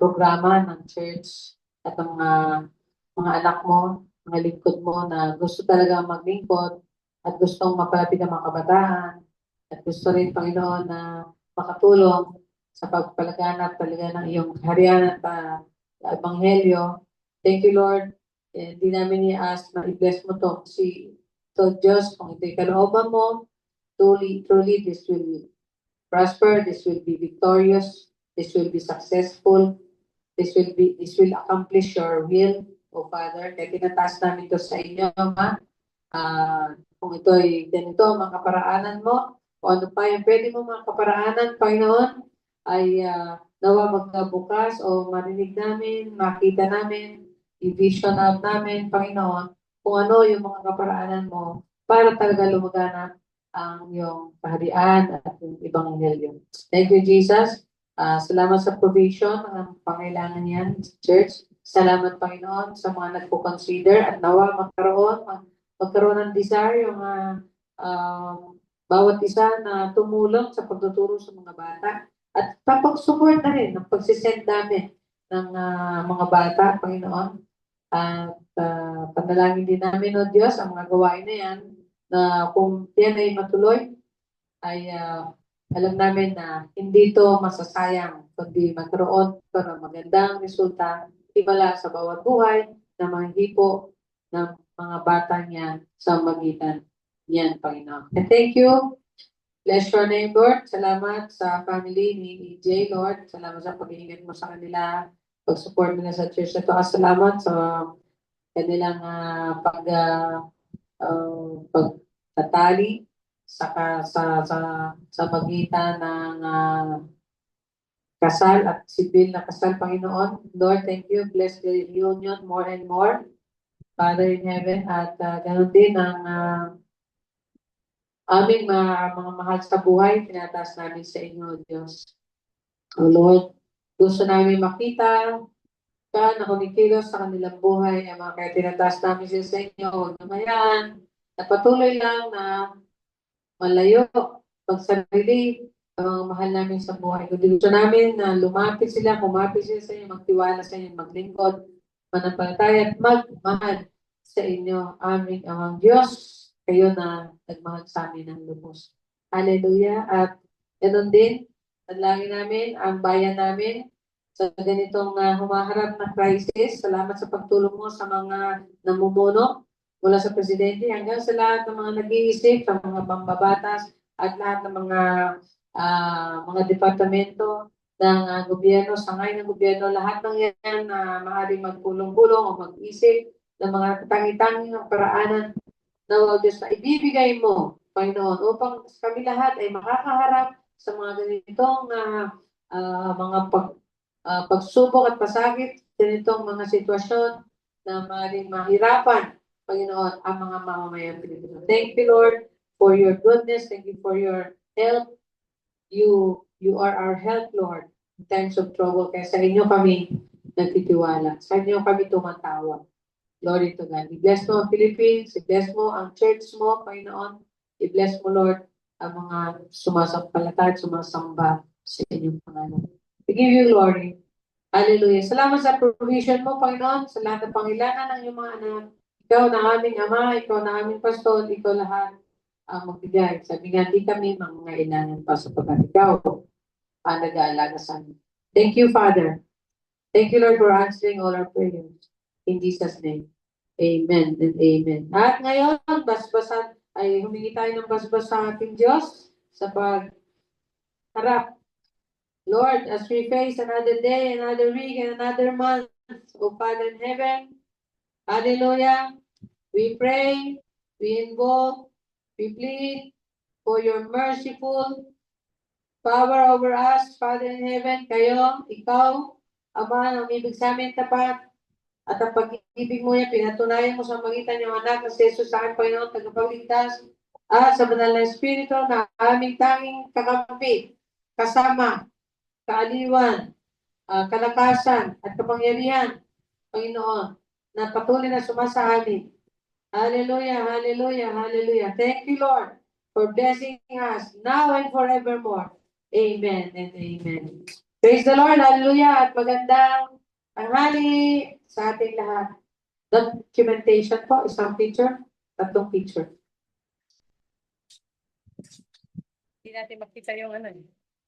programa ng church at ang mga anak mo, mga lingkod mo na gusto talaga maglingkod at gustong mapalapit ang mga kabataan at gusto rin, Panginoon, na makatulong sa pagpalaganap talaga ng iyong kaharian at ebanghelyo. Thank you, Lord. Hindi namin i-ask na i-bless mo to Diyos, kung ito'y kalooban mo, truly this will prosper, this will be victorious, this will be successful, this will accomplish your will, O Father. Kaya tinataas namin ito sa inyo, Ma. Kung ito'y ganito, mga kaparaanan mo, o ano pa yung pwede mo mga kaparaanan, Panginoon, ay nawa magkabukas o marinig namin, makita namin, i-vision out namin, Panginoon, kung ano yung mga kaparaanan mo para talaga lumaganap ang iyong kaharian at yung ibang anghel. Thank you, Jesus. Salamat sa provision ng pangailangan niyan sa church. Salamat, Panginoon, sa mga nagpo-consider at nawa magkaroon ng desire yung bawat isa na tumulong sa pagtuturo sa mga bata at papag-support na rin ng pagsisend namin ng mga bata, Panginoon. At panalangin din namin, O Diyos, ang mga gawain na yan, na kung yan ay matuloy, ay alam namin na hindi ito masasayang, kundi magkaroon ito ng magandang resulta, himala sa bawat buhay ng mga hipo ng mga bata niyan sa magitan niyan, Panginoon. And thank you. Bless your name, Lord. Salamat sa family ni EJ, Lord. Salamat sa pag-iingat mo sa kanila, pag-support nila sa church na ito. Salamat sa kanilang pagtatali sa pagitan ng kasal at sibil na kasal, Panginoon. Lord, thank you. Bless the union more and more, Father in heaven. At ganoon din ang aming mga mahal sa buhay, tinataas namin sa inyo, Diyos. O Lord, gusto namin makita ka na kumikilos sa kanilang buhay, ang mga kaya tinataas namin sila sa inyo. Huwag naman yan, na patuloy lang na malayo, pagsarili, ang mahal namin sa buhay. Kundi gusto namin na kumapit sila sa inyo, magtiwala sa inyo, maglingkod, manampalataya at magmahal sa inyo, aming amang Diyos, kayo na nagmahal sa amin ng lubos. Hallelujah. At ganoon din, nalangin namin ang bayan namin sa ganitong humaharap na crisis. Salamat sa pagtulong mo sa mga namumuno mula sa presidente hanggang sa lahat ng mga nag-iisip, sa mga pambabatas at lahat ng mga departamento ng gobyerno, sangay ng gobyerno, lahat ng yan na maaaring magpulong-pulong o mag-isip ng mga tangi-tanging paraanan na Diyos na ibibigay mo, Panginoon, upang kami lahat ay makakaharap sa mga ganitong mga pagsubok at pasakit, ganitong mga sitwasyon na maaaring mahirapan, Panginoon, ang mga mamamayang Pilipino. Thank you, Lord, for your goodness. Thank you for your help. You are our help, Lord, in times of trouble. Kaya sa inyo kami nagtitiwala. Sa inyo kami tumatawag. Glory to God. I-bless mo ang Philippines. I-bless mo ang church mo, Panginoon. I-bless mo, Lord, ang mga sumasampalataya at sumasamba sa inyong pangalan. We give you glory. Hallelujah. Salamat sa provision mo, Panginoon, sa lahat ng pangailangan ng iyong mga anak. Ikaw na aming Ama, ikaw na aming Pastor, ikaw lahat ang magbigay. Sabi nga, di kami mangailangan pa sapagkat ikaw ang nag-aalaga sa amin. Thank you, Father. Thank you, Lord, for answering all our prayers. In Jesus' name. Amen and amen. At ngayon, basbasan, ay humingi tayo ng basbas sa ating Diyos sa pagharap. Lord, as we face another day, another week, and another month, O Father in heaven, hallelujah, we pray, we invoke, we plead for your merciful power over us, Father in heaven, kayo, ikaw, Ama, ang ibig sa amin tapat, at ang pag-ibig mo yan, pinatunayan mo sa magitan ng anak na si Jesus sa akin, Panginoon, tagapagligtas, at sa banal na Espiritu na aming tanging kakampi, kasama, kaaliwan, kalakasan, at kapangyarihan, Panginoon, na patuloy na sumasa amin. Hallelujah, hallelujah, hallelujah. Thank you, Lord, for blessing us now and forevermore. Amen and amen. Praise the Lord, hallelujah, at magandang tanghali sa ating lahat. Documentation po, isang picture, tatlong picture. Hindi natin makita yung ano.